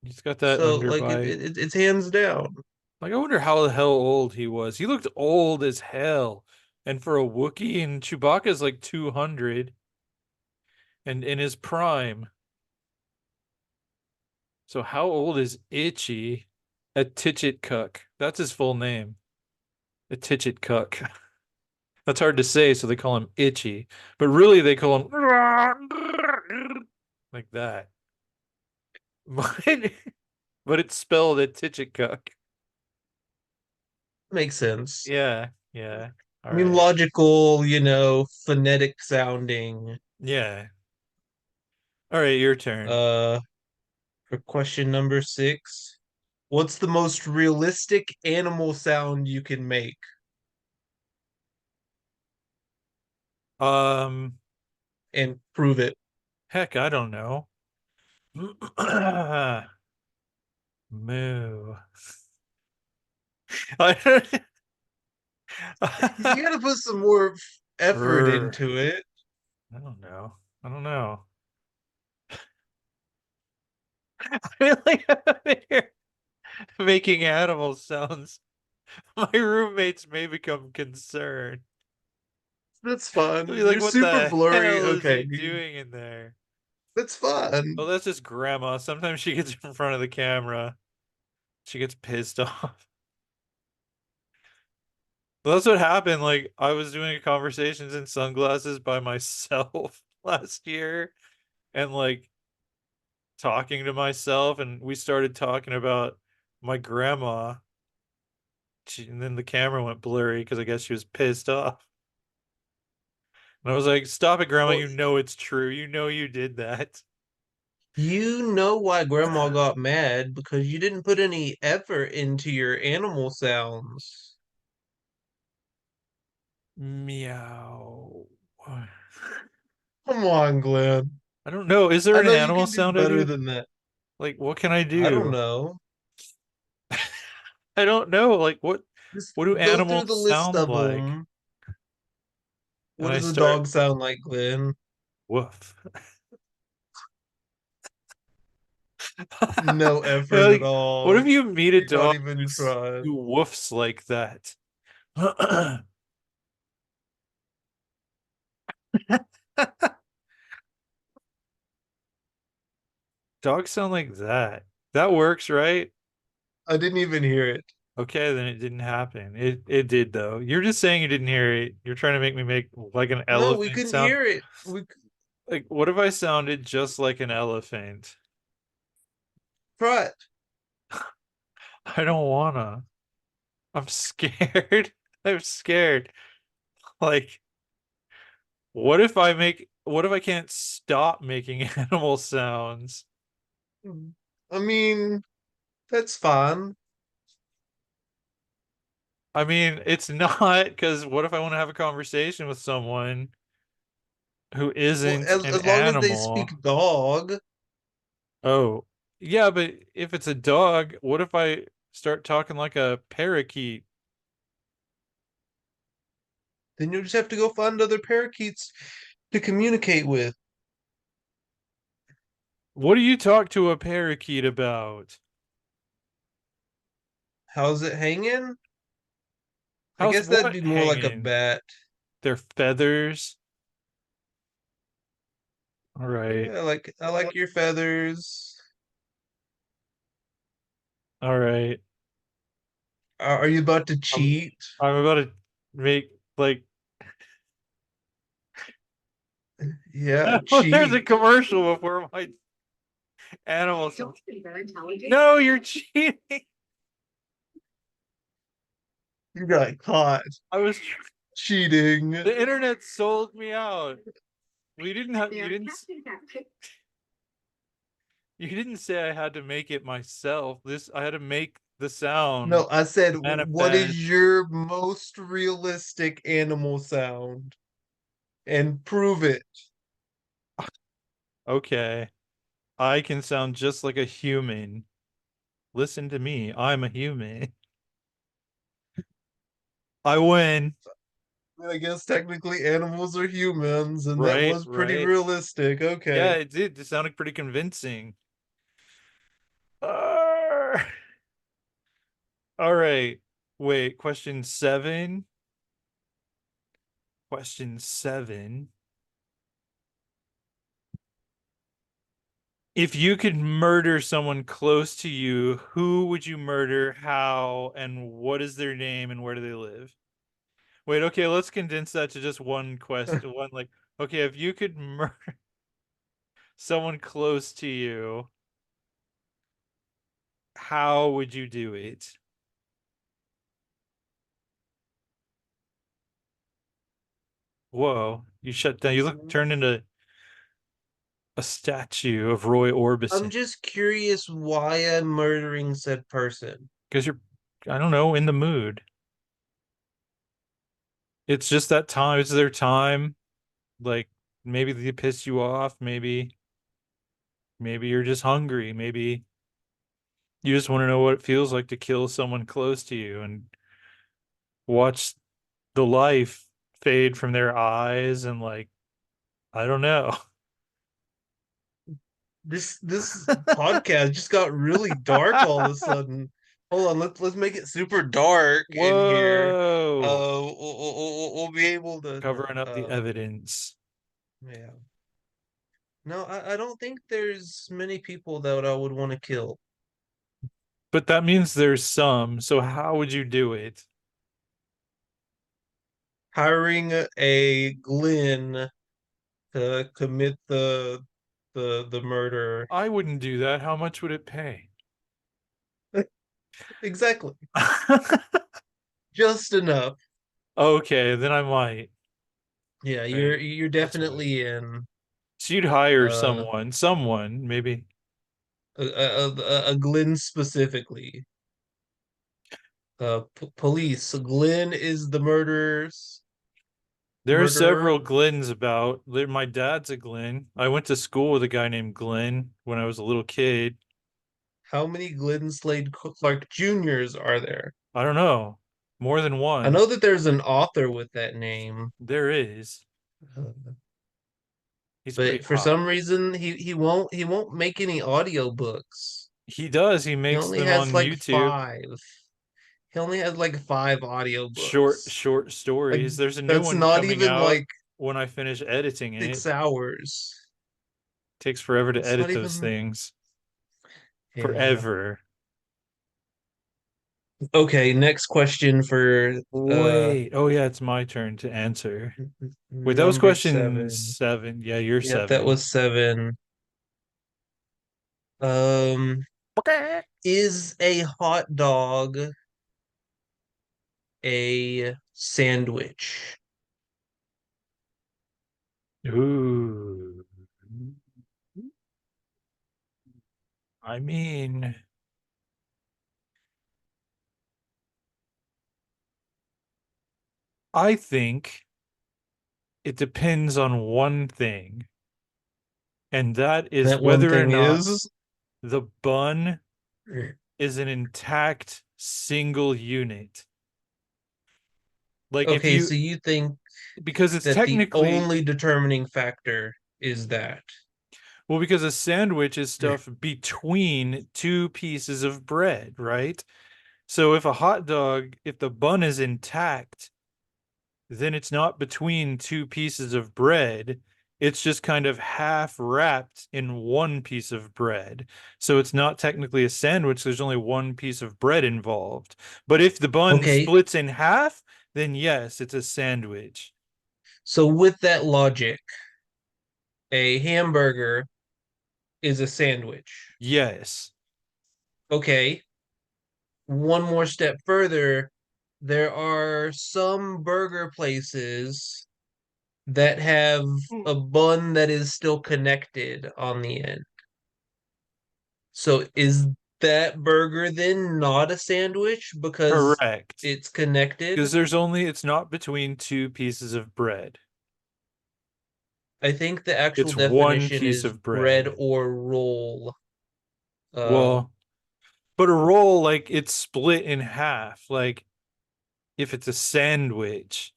He's got that So like underbite. it's hands down. Like, I wonder how the hell old he was. He looked old as hell. And for a Wookiee, and Chewbacca's like 200 and in his prime. So how old is Itchy? A Titchit Cuck. That's his full name. A Titchit Cuck. That's hard to say, so they call him Itchy. But really, they call him like that. But, but it's spelled a Titchit Cuck. Makes sense. Yeah, yeah. All I mean, right. logical, phonetic sounding. Yeah. All right, your turn. Uh, for question number 6, what's the most realistic animal sound you can make? Um, And prove it. heck, I don't know. Moo. I don't. You gotta put some more effort Rrr. into it. I don't know. I don't know. I feel like I'm here making animal sounds. My roommates may become concerned. That's They'll be fun. like, You're what super the blurry. hell is Okay, he doing in there? that's fun. Oh, that's just grandma. Sometimes she gets in front of the camera. She gets pissed off. Well, that's what happened. Like, I was doing conversations in sunglasses by myself last year and like talking to myself, and we started talking about my grandma. And then the camera went blurry because I guess she was pissed off. And I was like, stop it, grandma. Well, You know it's true. You know you did that. you know why Grandma got mad because you didn't put any effort into your animal sounds. Meow. Come on, Glenn. I don't know. Is there I an know you animal can do sound I better do? than that. Like, what can I I don't do? know. I don't know. Like, Just what do go through animals the list sound of like? them. And What I does a start dog sound like, Glenn? woof. No effort at Like, what if all. you meet a You're not dog even trying. who woofs like that? Dogs sound like that. That works, right? I didn't even hear it. Okay, then it didn't happen. It did though. You're just saying you didn't hear it. You're trying to make me make like an No, we elephant couldn't sound. hear it. Like, what if I sounded just like an elephant? Try it. I don't wanna. I'm scared. I'm scared. Like, What if I can't stop making animal sounds? I mean, that's fine. I mean, it's not because what if I want to have a conversation with someone who Well, isn't an as long as they speak animal? dog, Oh, yeah, but if it's a dog, what if I start talking like a parakeet? then you just have to go find other parakeets to communicate with. What do you talk to a parakeet about? How's it hanging? I How's guess that'd what be more like a hanging? bat. Their feathers? All right. Yeah, like I like your feathers. All right. Are you about to I'm cheat? I'm about to make like Yeah, there's a cheat. commercial before my animals. Don't be very intelligent. No, you're cheating. You got caught I was cheating. the internet sold me out. We didn't have They are captain captain. you didn't say I had to make it myself. This I had to make the sound No, I said, what manifest. is your most realistic animal sound? And prove it. Okay. I can sound just like a human. Listen to me. I'm a human. I win. I guess technically animals are humans, and that Right, was pretty right. realistic. Yeah, Okay. it did. It sounded pretty convincing. Arr! All right. Wait, question seven. Question seven. If you could murder someone close to you, who would you murder, how, and what is their name and where do they live? Wait, okay, let's condense that to just one question. One like, okay, if you could murder someone close to you, how would you do it? Whoa, you shut down. You look turned into a statue of Roy I'm Orbison just curious why I'm murdering said person. because you're, I don't know, in the mood. It's just that time. It's their time. Like maybe they piss you off. Maybe you're just hungry. Maybe you just want to know what it feels like to kill someone close to you and watch the life fade from their eyes and like I don't know. This podcast just got really dark all of a sudden. Hold on, let's make it super dark in here. Whoa. We'll be able to Covering up the evidence. yeah. No, I don't think there's many people that I would want to kill. But that means there's some. So how would you do it? Hiring a Glenn to commit the murder. I wouldn't do that. How much would it pay? Exactly. Just enough. Okay, then I might. Yeah, Right. you're That's right. definitely in So you'd hire uh someone, maybe. a Glenn specifically. Police. Glenn is the There are murderer. several Glens about. My dad's a Glen. I went to school with a guy named Glenn when I was a little kid. How many Glenn Slade Clark Juniors are there? I don't know. More than I one. know that there's an author with that name, There is. uh, He's pretty but for hot. some reason he won't make any audiobooks. He does. He He makes only them has on like YouTube. five. He only has like five Short, audiobooks. short Like stories. There's a new that's one not coming even out like when I finish editing it. 6 hours. Takes forever to It's not edit those even things. yeah. Forever. Okay, next question for Wait. Oh yeah, it's my turn to answer. Wait, that was number question 7. seven. Yeah, you're Yep, that seven. was 7. Um, is a hot dog a sandwich? Ooh. I mean, I think it depends on one thing, and that is That one whether or thing not is, the bun is an intact single unit. Like if okay, so you, you think because it's that the technically, only determining factor is that. well, because a sandwich is stuff between two pieces of bread, right? So if a hot dog, if the bun is intact, then it's not between two pieces of bread. It's just kind of half wrapped in one piece of bread. So it's not technically a sandwich. There's only one piece of bread involved. But if the bun Okay, splits in half, then yes, it's a sandwich. so with that logic, a hamburger is a sandwich. Yes. Okay, one more step further, there are some burger places that have a bun that is still connected on the end. So is that burger then not a sandwich because Correct. it's connected? Because there's only, it's not between two pieces of bread. I think the actual It's one definition piece is of bread bread. or roll. Um, Well, but a roll, like it's split in half. Like if it's a sandwich,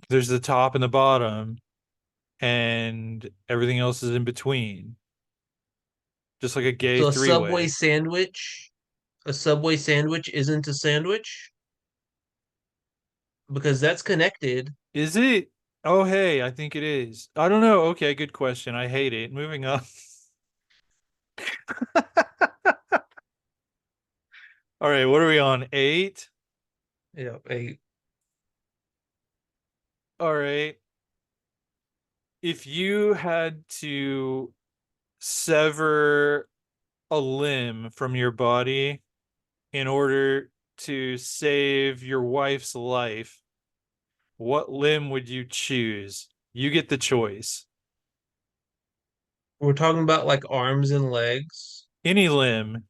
there's the top and the bottom, and everything else is in between. Just like a gay so three-way. A Subway sandwich isn't a sandwich because that's connected. Is it? Oh, hey, I think it is. I don't know. Okay, good question. I hate it. Moving on. All right, what are we on? Eight? Yeah, All right. If you had to sever a limb from your body in order to save your wife's life, what limb would you choose? You get the choice. we're talking about like arms and legs. Any limb.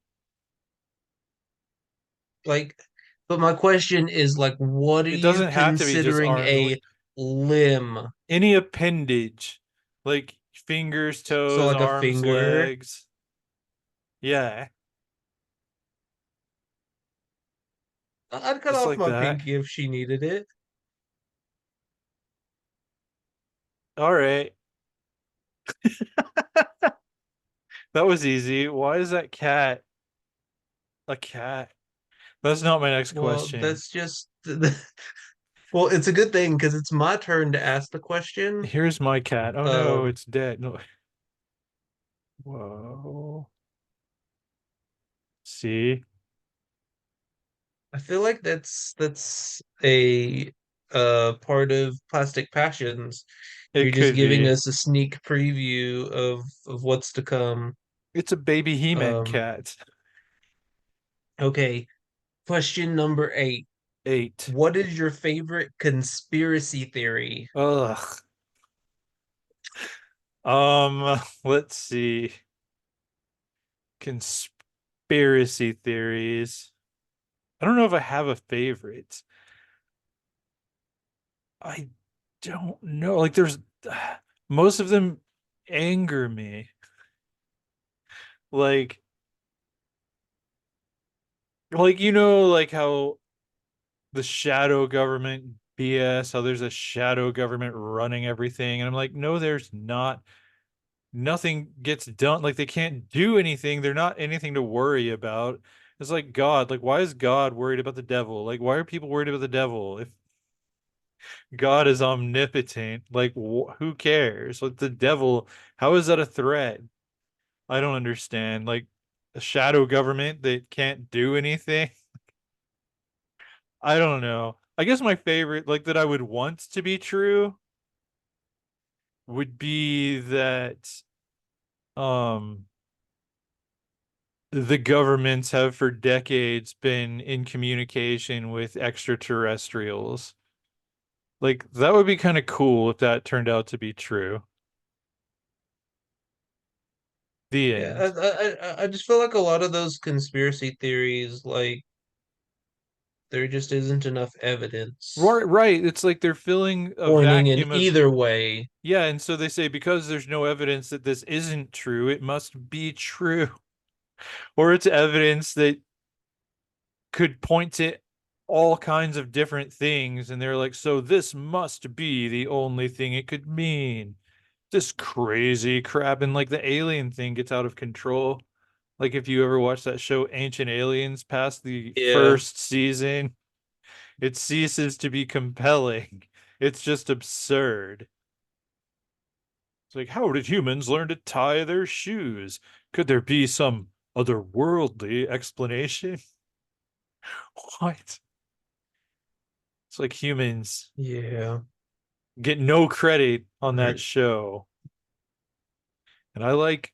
Like, but my question is like, what are It you doesn't have to be just considering arms. a limb? Any appendage, like fingers, So toes, like a arms, finger. legs. Yeah, I'd cut just off like my that. pinky if she needed it. All right. That was easy. Why is that cat a cat? That's not my next Well, question. that's just well, it's a good thing because it's my turn to ask the question. Here's my cat. Oh no, Um, it's dead. No. Whoa. See? I feel like that's a part of Plastic Passions. You're It just could giving be. us a sneak preview of what's to come. It's a baby He-Man Um, cat. okay, question number 8. 8. What is your favorite conspiracy theory? Ugh. Let's see. Conspiracy theories. I don't know if I have a favorite. I don't know. Like there's most of them anger me. Like like how the shadow government BS, how there's a shadow government running everything. And I'm like, no, there's not. Nothing gets done. Like they can't do anything. They're not anything to worry about. It's like God. Like, why is God worried about the devil? Like, why are people worried about the devil? If God is omnipotent, like, who cares? Like, the devil, how is that a threat? I don't understand. Like, a shadow government that can't do anything. I don't know. I guess my favorite, like, that I would want to be true would be that, um, the governments have for decades been in communication with extraterrestrials. Like that would be kind of cool if that turned out to be true. The Yeah, end. I just feel like a lot of those conspiracy theories, like there just isn't enough Right, evidence right. It's like they're filling a pointing in vacuum of, either way. yeah, and so they say because there's no evidence that this isn't true, it must be true. Or it's evidence that could point to all kinds of different things, and they're like, so this must be the only thing it could mean. This crazy crap, and like the alien thing gets out of control. Like if you ever watch that show Ancient Aliens past the Yeah, first season, it ceases to be compelling. It's just absurd. It's like, how did humans learn to tie their shoes? Could there be some otherworldly explanation? What? It's like humans yeah. get no credit on that Right. show. And I like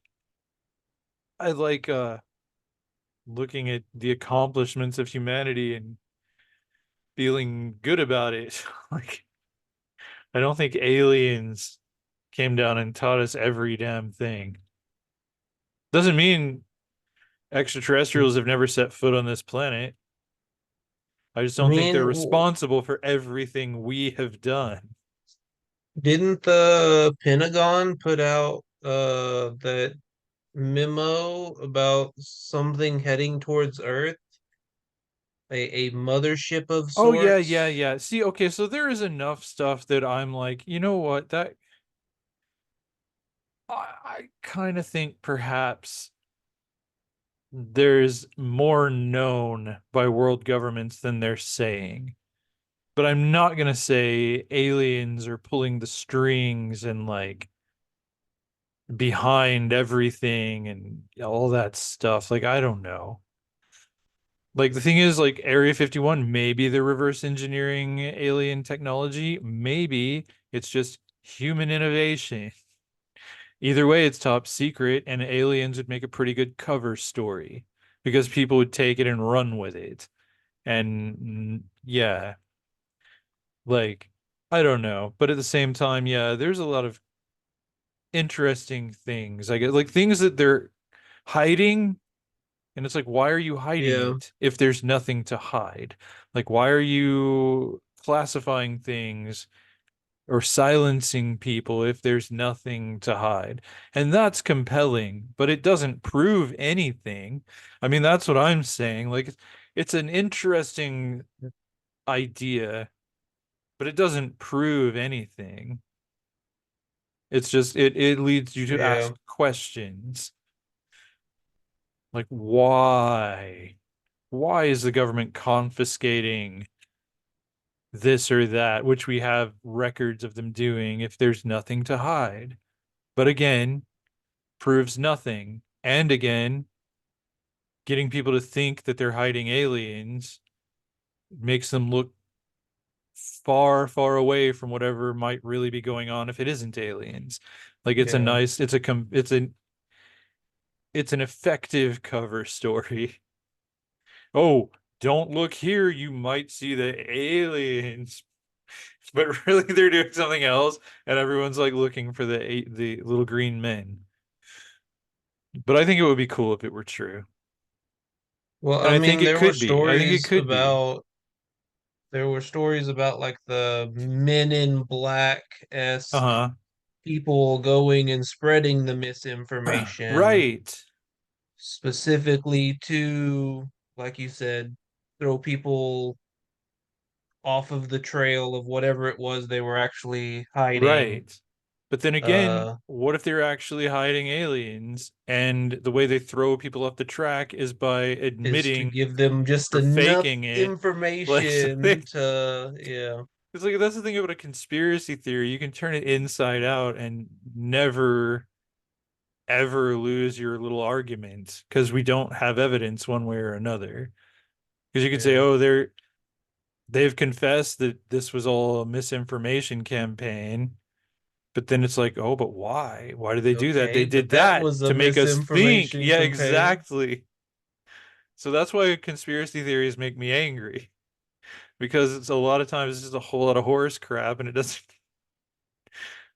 looking at the accomplishments of humanity and feeling good about it. Like I don't think aliens came down and taught us every damn thing. Doesn't mean extraterrestrials have never set foot on this planet. I just I don't think they're mean, responsible for everything we have done. didn't the Pentagon put out that memo about something heading towards Earth, a mothership of Oh yeah, yeah, sorts? yeah. See, okay, so there is enough stuff that I'm like, you know what? That I kind of think perhaps there's more known by world governments than they're saying. But I'm not gonna say aliens are pulling the strings and like behind everything and all that stuff. Like, I don't know. Like the thing is, like Area 51, maybe they're reverse engineering alien technology. Maybe it's just human innovation. Either way, it's top secret, and aliens would make a pretty good cover story because people would take it and run with it. And yeah, like I don't know, but at the same time, yeah, there's a lot of interesting things. I get like things that they're hiding, and it's like, why are you hiding Yeah, it if there's nothing to hide? Like, why are you classifying things or silencing people if there's nothing to hide? And that's compelling, but it doesn't prove anything. I mean, that's what I'm saying. Like, it's an interesting idea, but it doesn't prove anything. It's just it leads you to yeah. ask questions like why? Why is the government confiscating this or that, which we have records of them doing if there's nothing to hide? But again, proves nothing. And again, getting people to think that they're hiding aliens makes them look far, far away from whatever might really be going on if it isn't aliens. Like it's a Yeah. nice, it's an effective cover story. Oh, don't look here, you might see the aliens. But really they're doing something else, and everyone's like looking for the little green men. But I think it would be cool if it were true. Well, And I I think mean, it could be. I think it could be. there were stories about like the Men in Black-esque Uh-huh. people going and spreading the misinformation Right. specifically to, like you said, throw people off of the trail of whatever it was they were actually hiding. Right. But then again, Uh, what if they're actually hiding aliens and the way they throw people off the track is by is to admitting give them just or enough faking it? Like, so information to, yeah, it's like that's the thing about a conspiracy theory. You can turn it inside out and never ever lose your little argument because we don't have evidence one way or another. Because you could say, yeah. oh, they've confessed that this was all a misinformation campaign. But then it's like, oh, but why? Why did they do that? They Okay, did but that that was a to make us think. misinformation Yeah, campaign. exactly. So that's why conspiracy theories make me angry. because it's a lot of times it's just a whole lot of horse crap and it doesn't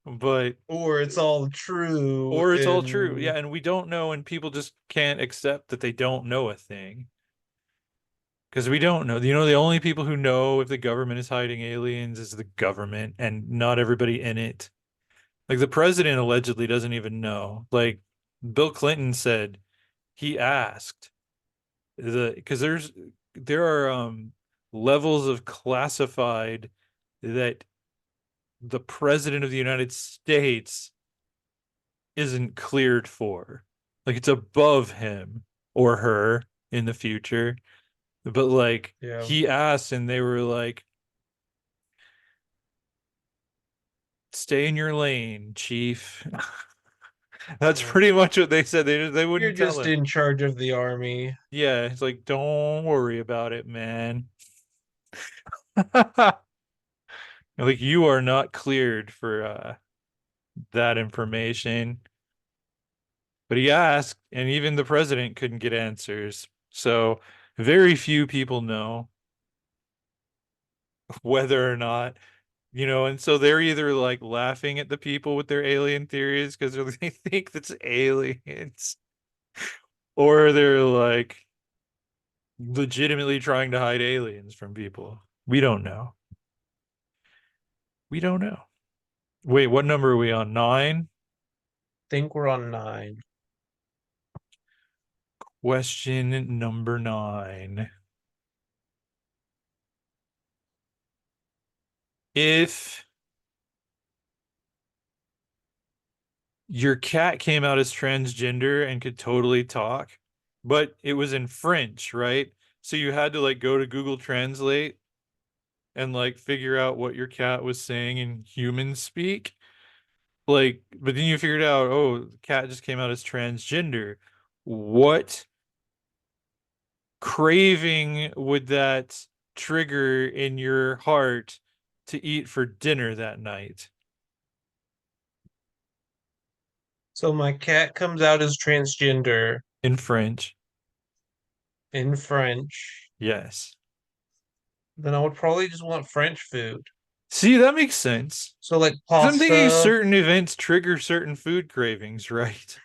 but Or it's all true or it's all true. and Yeah, and we don't know and people just can't accept that they don't know a thing. Because we don't know. You know, the only people who know if the government is hiding aliens is the government and not everybody in it. Like the president allegedly doesn't even know. Like Bill Clinton said he asked because there are levels of classified that the president of the United States isn't cleared for. Like it's above him or her in the future. But like yeah. he asked and they were like, stay in your lane, chief. That's Yeah. pretty much what they said. They You're wouldn't tell just him. in charge of the army. Yeah, it's like don't worry about it, man. Like you are not cleared for that information. But he asked, and even the president couldn't get answers. So very few people know whether or not, and so they're either like laughing at the people with their alien theories because they think that's aliens, or they're like legitimately trying to hide aliens from people. We don't know. We don't know. Wait, what number are we on? 9? Think we're on 9. Question number 9. If your cat came out as transgender and could totally talk, but it was in French, right? So you had to like go to Google Translate and like figure out what your cat was saying in human speak. Like, but then you figured out, oh, the cat just came out as transgender. What craving would that trigger in your heart to eat for dinner that night? So my cat comes out as transgender In French. in French. Yes. Then I would probably just want French food. See, that makes sense. So like 'Cause I'm thinking pasta. certain events trigger certain food cravings, right?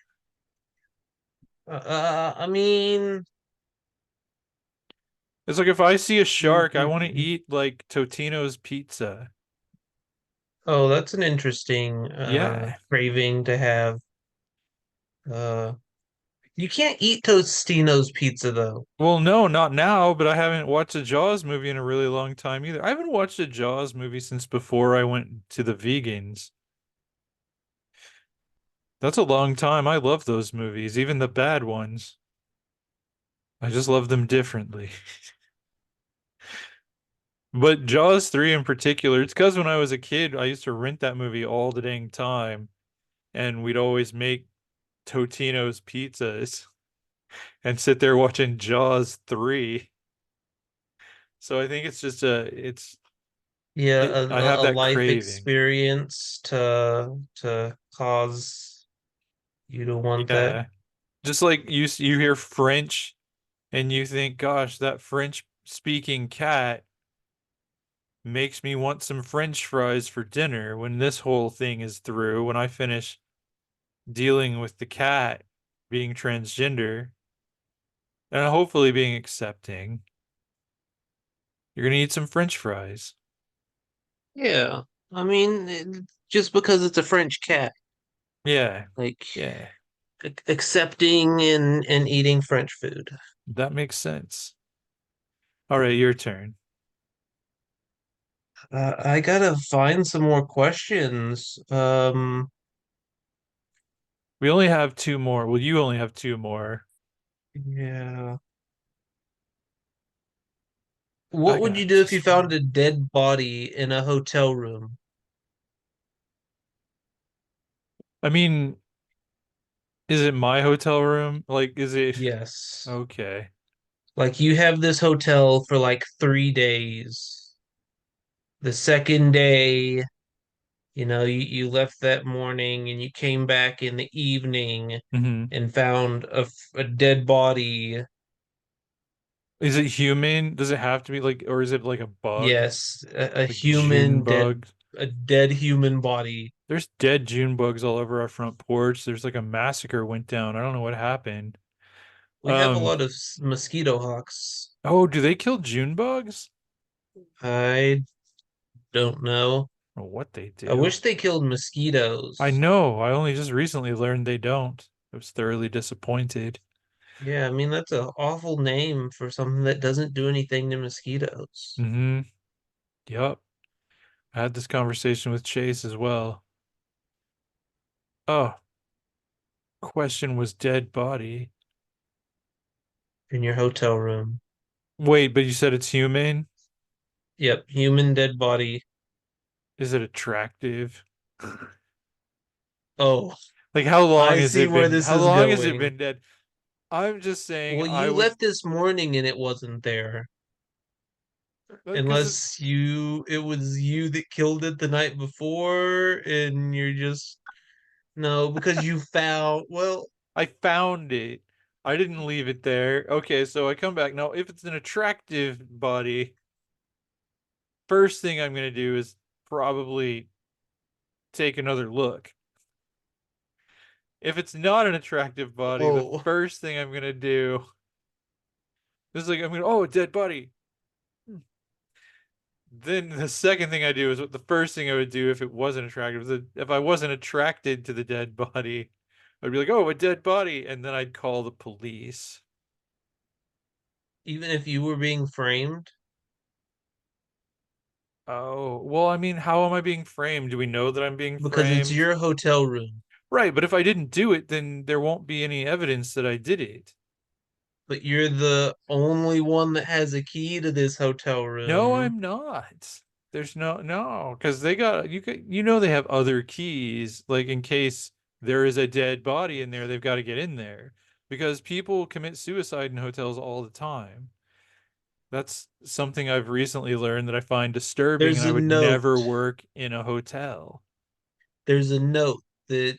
I mean, It's like if I see a mm, shark, I mm, want to mm. eat like Totino's pizza. Oh, that's an interesting Yeah. craving to have. Uh, you can't eat Tostino's pizza though. Well, no, not now, but I haven't watched a Jaws movie in a really long time either. I haven't watched a Jaws movie since before I went to the vegans. That's a long time. I love those movies, even the bad ones. I just love them differently. But Jaws 3 in particular, it's because when I was a kid, I used to rent that movie all the dang time, and we'd always make Totino's pizzas and sit there watching Jaws 3. So I think it's just Yeah, I have a that life craving. experience to cause you to want that. Yeah. Just like you hear French and you think, gosh, that French speaking cat makes me want some French fries for dinner when this whole thing is through, when I finish dealing with the cat being transgender and hopefully being accepting. You're gonna eat some French fries. Yeah. I mean, just because it's a French cat, Yeah, like yeah, accepting and eating French food. that makes sense. All right, your turn. I gotta find some more questions. We only have 2 more. Well, you only have 2 more. Yeah. I What would you got do if you just found one. a dead body in a hotel room? I mean, is it my hotel room? Like, is it Yes. okay? Like you have this hotel for like 3 days. The second day, you left that morning and you came back in the evening Hmm. and found a dead body Is it human? Does it have to be like, or is it like a bug? Yes, a Like June human dead, bugs? a dead human body. There's dead June bugs all over our front porch. There's like a massacre went down. I don't know what happened. We have a Um, lot of mosquito hawks. oh, do they kill June bugs? I don't know. Or what they I do? wish they killed I mosquitoes. know. I only just recently learned they don't. I was thoroughly disappointed. Yeah, I mean that's an awful name for something that doesn't do anything to mosquitoes. Mm-hmm. Yep. I had this conversation with Chase as well. Oh, question was dead body. In your hotel room. Wait, but you said it's human? Yep, human dead body. Is it attractive? Oh, Like how long I has see it where been? this How is long has it going. been dead? I'm just saying Well, I you would left this morning and it wasn't there. because Unless it was you that killed it the night before and you're just, no, because you found, well, I found it. I didn't leave it there. Okay, so I come back. Now, if it's an attractive body, first thing I'm gonna do is probably take another look. If it's not an attractive body, the oh, first thing I'm gonna do is like I'm gonna, oh, a dead body. Then the second thing I do is what the first thing I would do if it wasn't attractive. If I wasn't attracted to the dead body, I'd be like, oh, a dead body, and then I'd call the police. even if you were being framed, Oh, well, I mean, how am I being framed? Do we know that I'm being because it's framed? your hotel room, Right, but if I didn't do it, then there won't be any evidence that I did it. but you're the only one that has a key to this hotel No, room. I'm not. There's no, because they got you know they have other keys, like in case there is a dead body in there, they've got to get in there. Because people commit suicide in hotels all the time. That's something I've recently learned that I find disturbing, There's and I a would note. never work in a hotel. There's a note that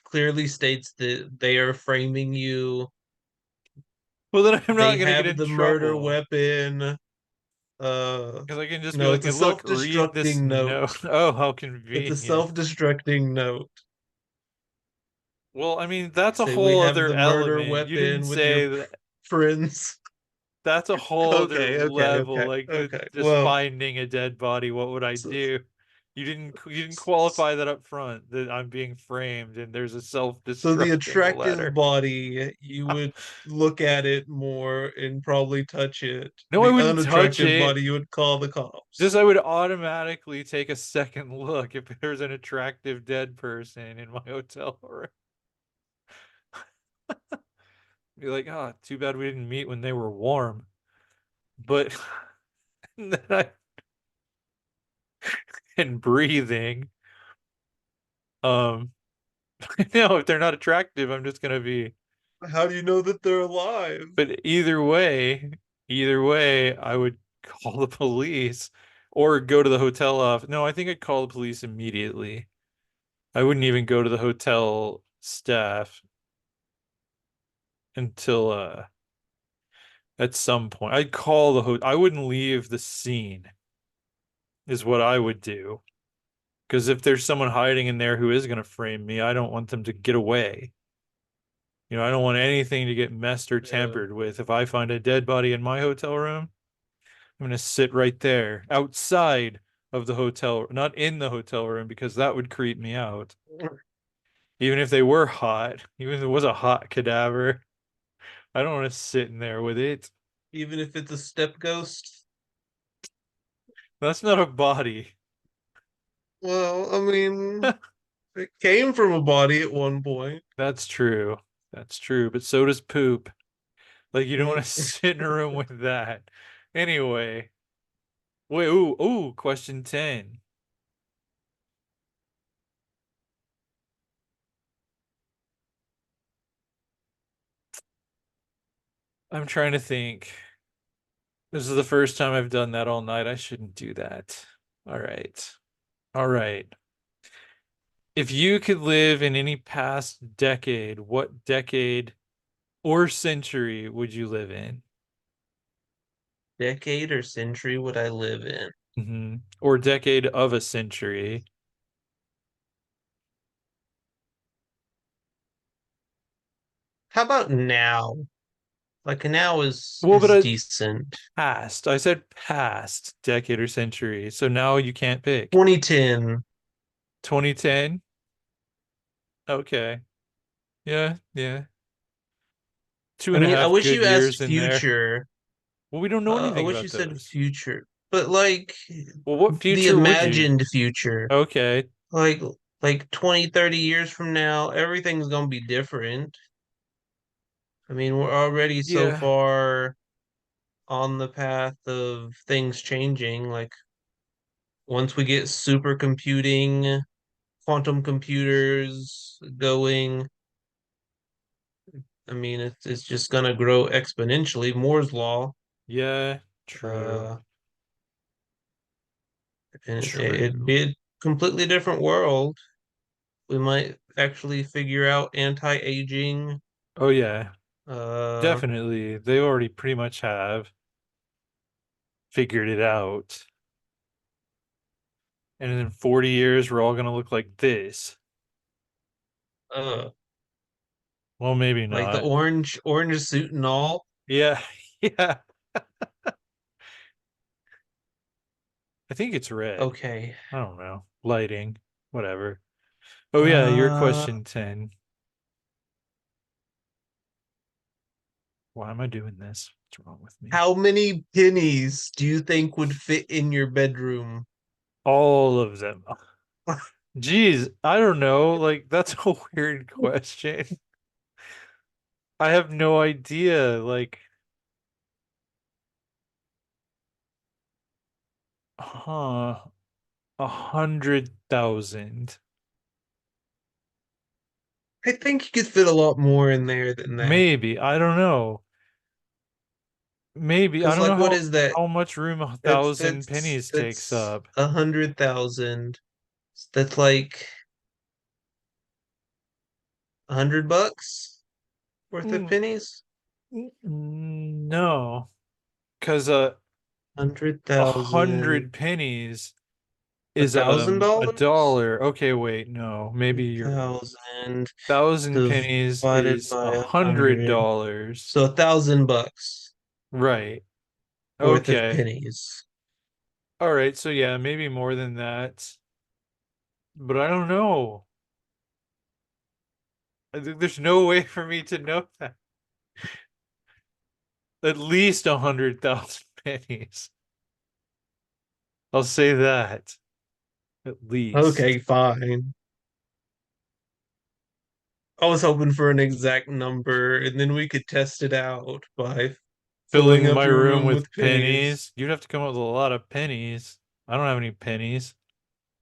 clearly states that they are framing you. Well, then I'm not They gonna get have in the murder trouble. weapon. Uh, Because I can just be no, like, it's a "Hey, look, read this self-destructing note. note." Oh, how It's a convenient. self-destructing note. Well, I mean, that's a Say we whole have other the murder element. You didn't weapon with your say that. friends. That's a whole other Okay, okay, level. okay, Like okay. just Well, finding a dead body. What would I so, do? You didn't qualify that up front that I'm being framed and there's a so the self-destructing attractive letter. body, you would look at it more and probably touch it. No, I The wouldn't touch unattractive it. body, you would call the Just cops. I would automatically take a second look if there's an attractive dead person in my hotel room. Be like, oh, too bad we didn't meet when they were warm. But then and breathing. Um, no, if they're not attractive, I'm just gonna be. How do you know that they're alive? But either way, I would call the police or go to the hotel off. No, I think I'd call the police immediately. I wouldn't even go to the hotel staff until at some point. I'd call the I wouldn't leave the scene is what I would do. Because if there's someone hiding in there who is going to frame me, I don't want them to get away. I don't want anything to get messed or Yeah. tampered with. If I find a dead body in my hotel room, I'm going to sit right there outside of the hotel, not in the hotel room, because that would creep me out. Even if they were hot, even if it was a hot cadaver, I don't want to sit in there with it. Even if it's a step ghost. That's not a body. Well, I mean, it came from a body at one point. That's true. That's true. But so does poop. Like you don't want to Mm. sit in a room with that. Anyway, wait, ooh, question 10. I'm trying to think. This is the first time I've done that all night. I shouldn't do that. All right. All right. If you could live in any past decade, what decade or century would you live in? decade or century would I live in? Or decade of a century. How about now? Like now is Well, but is decent. past. I said past decade or century. So now you can't pick. 2010. 2010? Okay. Yeah, yeah. Two I and a mean, I half wish good you asked years in there. future. Well, we don't know I anything wish you about said those. future. But like Well, what the future would you? imagined future. Okay. Like like 20, 30 years from now, everything's gonna be different. I mean, we're already so Yeah. far on the path of things changing. Like once we get supercomputing, quantum computers going, I mean, it's just gonna grow exponentially. Moore's law, Yeah. True. uh, and it'd True. be a completely different world. We might actually figure out anti-aging. Oh, yeah. Uh, Definitely. They already pretty much have figured it out. And in 40 years, we're all going to look like this. uh, Well, maybe like the not. orange suit and all. Yeah. Yeah. I think it's red. Okay. I don't know. Lighting. Whatever. Oh, yeah. Your Uh, question 10. Why am I doing this? What's wrong with me? how many pennies do you think would fit in your bedroom? All of them. Geez, I don't know. Like, that's a weird question. I have no idea. Like, huh, 100,000. I think you could fit a lot more in there than that. Maybe. I don't know. Maybe. I Because don't know like, what is that? how much room a That's thousand that's pennies takes that's up. 100,000. That's like $100 worth of Mm, pennies. no, because Hundred 100 thousand, pennies a is thousand a dollars, dollar. Okay, wait, no. Maybe you're 1,000 thousand pennies divided is by 100. $100. So $1,000 Right. worth of Okay. pennies. All right. So yeah, maybe more than that. But I don't know. I think there's no way for me to know that. At least 100,000 pennies. I'll say that. At Okay, least. fine. I was hoping for an exact number, and then we could test it out by filling Filling up my your room room with with pennies. pennies. You'd have to come up with a lot of pennies. I don't have any pennies.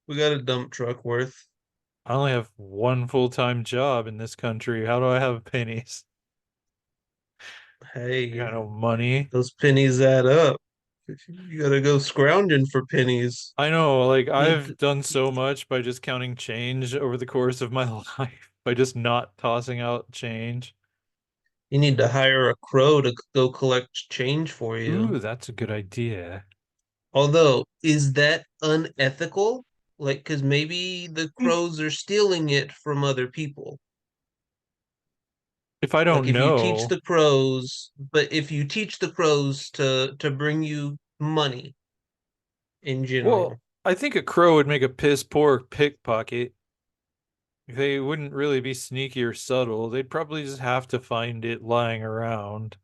We got a dump truck worth. I only have one full-time job in this country. How do I have pennies? I Hey, got no money. those pennies add up. You gotta go scrounging for pennies. I know, like Need I've to, done so much by just counting change over the course of my life, by just not tossing out change. you need to hire a crow to go collect change for you. Ooh, that's a good idea. Although, is that unethical? Like, because maybe the Hmm. crows are stealing it from other people. If I Like, don't if you teach know, the crows, but if you teach the crows to bring you money in well, general, I think a crow would make a piss poor pickpocket. They wouldn't really be sneaky or subtle. They'd probably just have to find it lying around,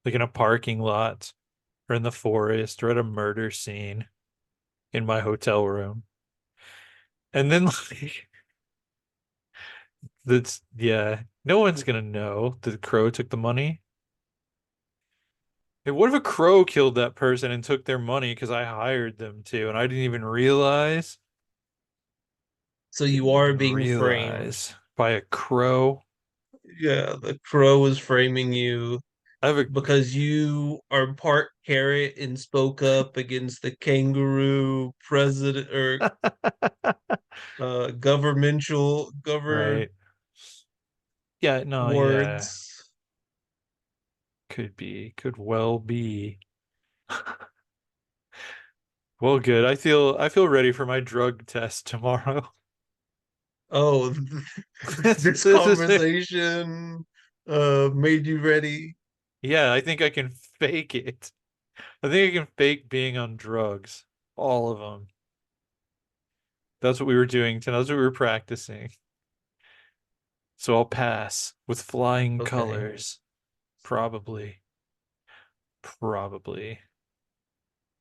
like in a parking lot or in the forest or at a murder scene in my hotel room. And then like that's yeah, no one's gonna know that the crow took the money. Hey, what if a crow killed that person and took their money because I hired them to and I didn't even realize? so Didn't you are even being framed. realize by a crow. Yeah, the crow is framing you I have a because you are part carrot and spoke up against the kangaroo president or governmental govern right. Yeah, no, yeah. words. Could be, could well be. Well, good. I feel ready for my drug test tomorrow. Oh, this This is conversation made you ready. yeah, I think I can fake it. I think I can fake being on drugs. All of them. That's what we were doing tonight. That's what we were practicing. So I'll pass with flying Okay. colors. Probably. Probably.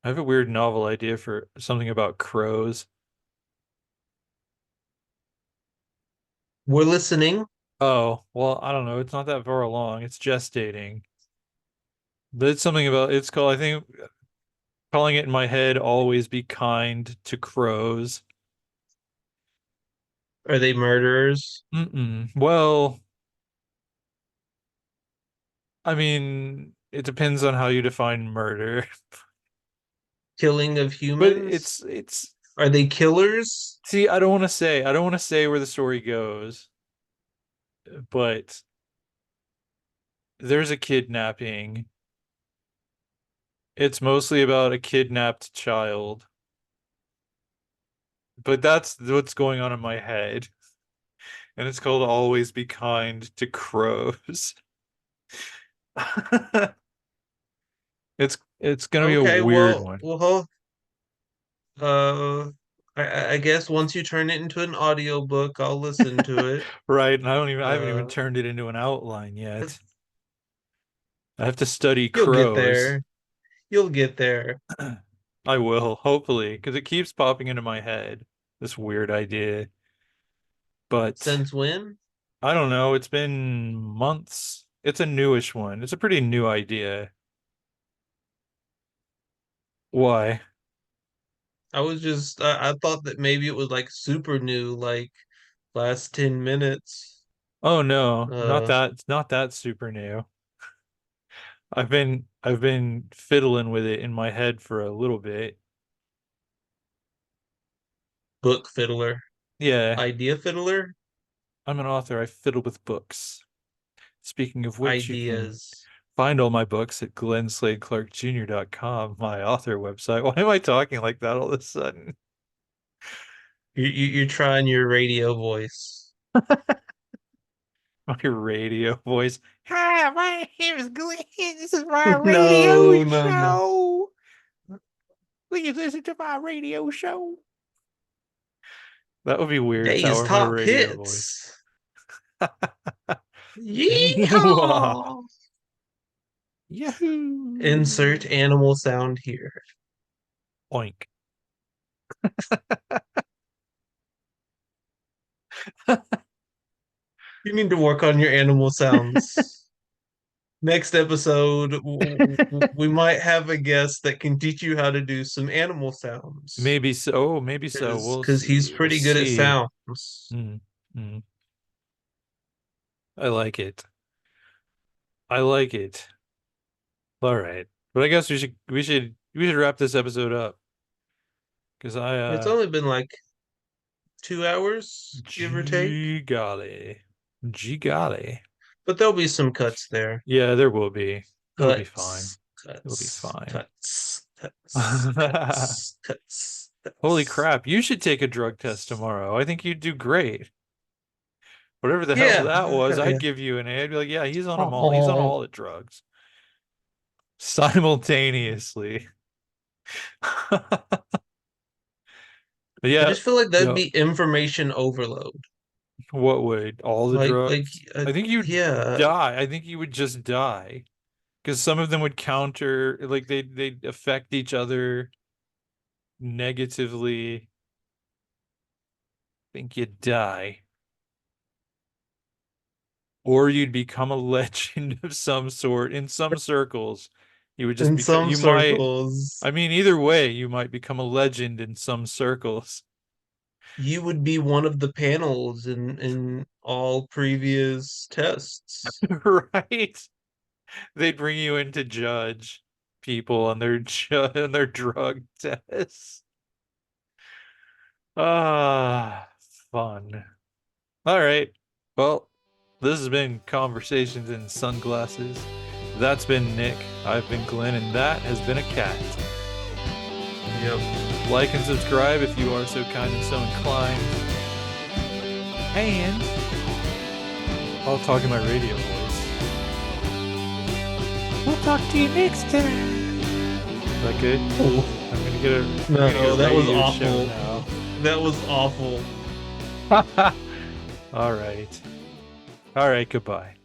I have a weird novel idea for something about crows. We're listening. Oh, well, I don't know. It's not that far along. It's gestating. But it's something about it's called I think calling it in my head always be kind to crows. Are they murderers? Mm-mm. Well, I mean, it depends on how you define murder. Killing of But humans? it's Are they killers? see, I don't want to say where the story goes, but there's a kidnapping. It's mostly about a kidnapped child. But that's what's going on in my head. And it's called Always Be Kind to Crows. It's gonna be a Okay, weird well, one. uh, I guess once you turn it into an audiobook, I'll listen to it. Right, and I haven't even Uh, turned it into an outline yet. I have to study you'll get crows. there. You'll get there. I will, hopefully, because it keeps popping into my head, this weird idea. But Since when? I don't know, it's been months. It's a newish one. It's a pretty new idea. Why? I thought that maybe it was like super new, like last 10 minutes. Oh no, Uh, not that super new. I've been fiddling with it in my head for a little bit. book fiddler. Yeah, Idea fiddler? I'm an author. I fiddle with books. Speaking of which, you can Ideas. find all my books at glennsladeClarkJr.com, my author website. Why am I talking like that all of a sudden? You're trying your radio voice. My radio voice. Hi, my name is Glenn. This is my radio No, no, no. show. Please listen to my radio show. That would be weird if that Days were my top radio voice. hits. Yeehaw! Yahoo! Insert animal sound here. Oink. You need to work on your animal sounds. Next episode, we might have a guest that can teach you how to do some animal sounds. Maybe so. Maybe so. We'll Because he's see. We'll pretty good at see. sounds. Mm, mm. I like it. I like it. All right. But I guess we should wrap this episode up because It's only been like 2 hours, give or take. gee golly. Gee golly. But there'll be some cuts there. Yeah, there will be. It'll be fine. Cuts, It'll be cuts, fine. cuts, cuts, cuts, cuts, Holy cuts. crap, you should take a drug test tomorrow. I think you'd do great. Whatever the hell Yeah, that was, yeah. I'd give you an A. I'd be like, yeah, he's on them all. He's on Oh, all the drugs simultaneously. But I yeah, just feel like that'd yeah. be information overload. What would all the Like, drugs? I think you'd yeah. die. I think you would just die because some of them would counter, like they'd affect each other negatively. I think you'd die. Or you'd become a legend of some sort in some circles. You would just In become, some you might, circles, I mean, either way, you might become a legend in some circles, you would be one of the panels in all previous tests. right? They'd bring you in to judge people on their on their drug tests. Ah, fun. All right. Well, this has been Conversations in Sunglasses That's been Nick. I've been Glenn, and that has been a cat. Yep. Like and subscribe if you are so kind and so inclined. And I'll talk in my radio voice. We'll talk to you next time. Is that good? Oh, I'm gonna get a no, that was radio show awful. now. That was awful. All right. All right. Goodbye.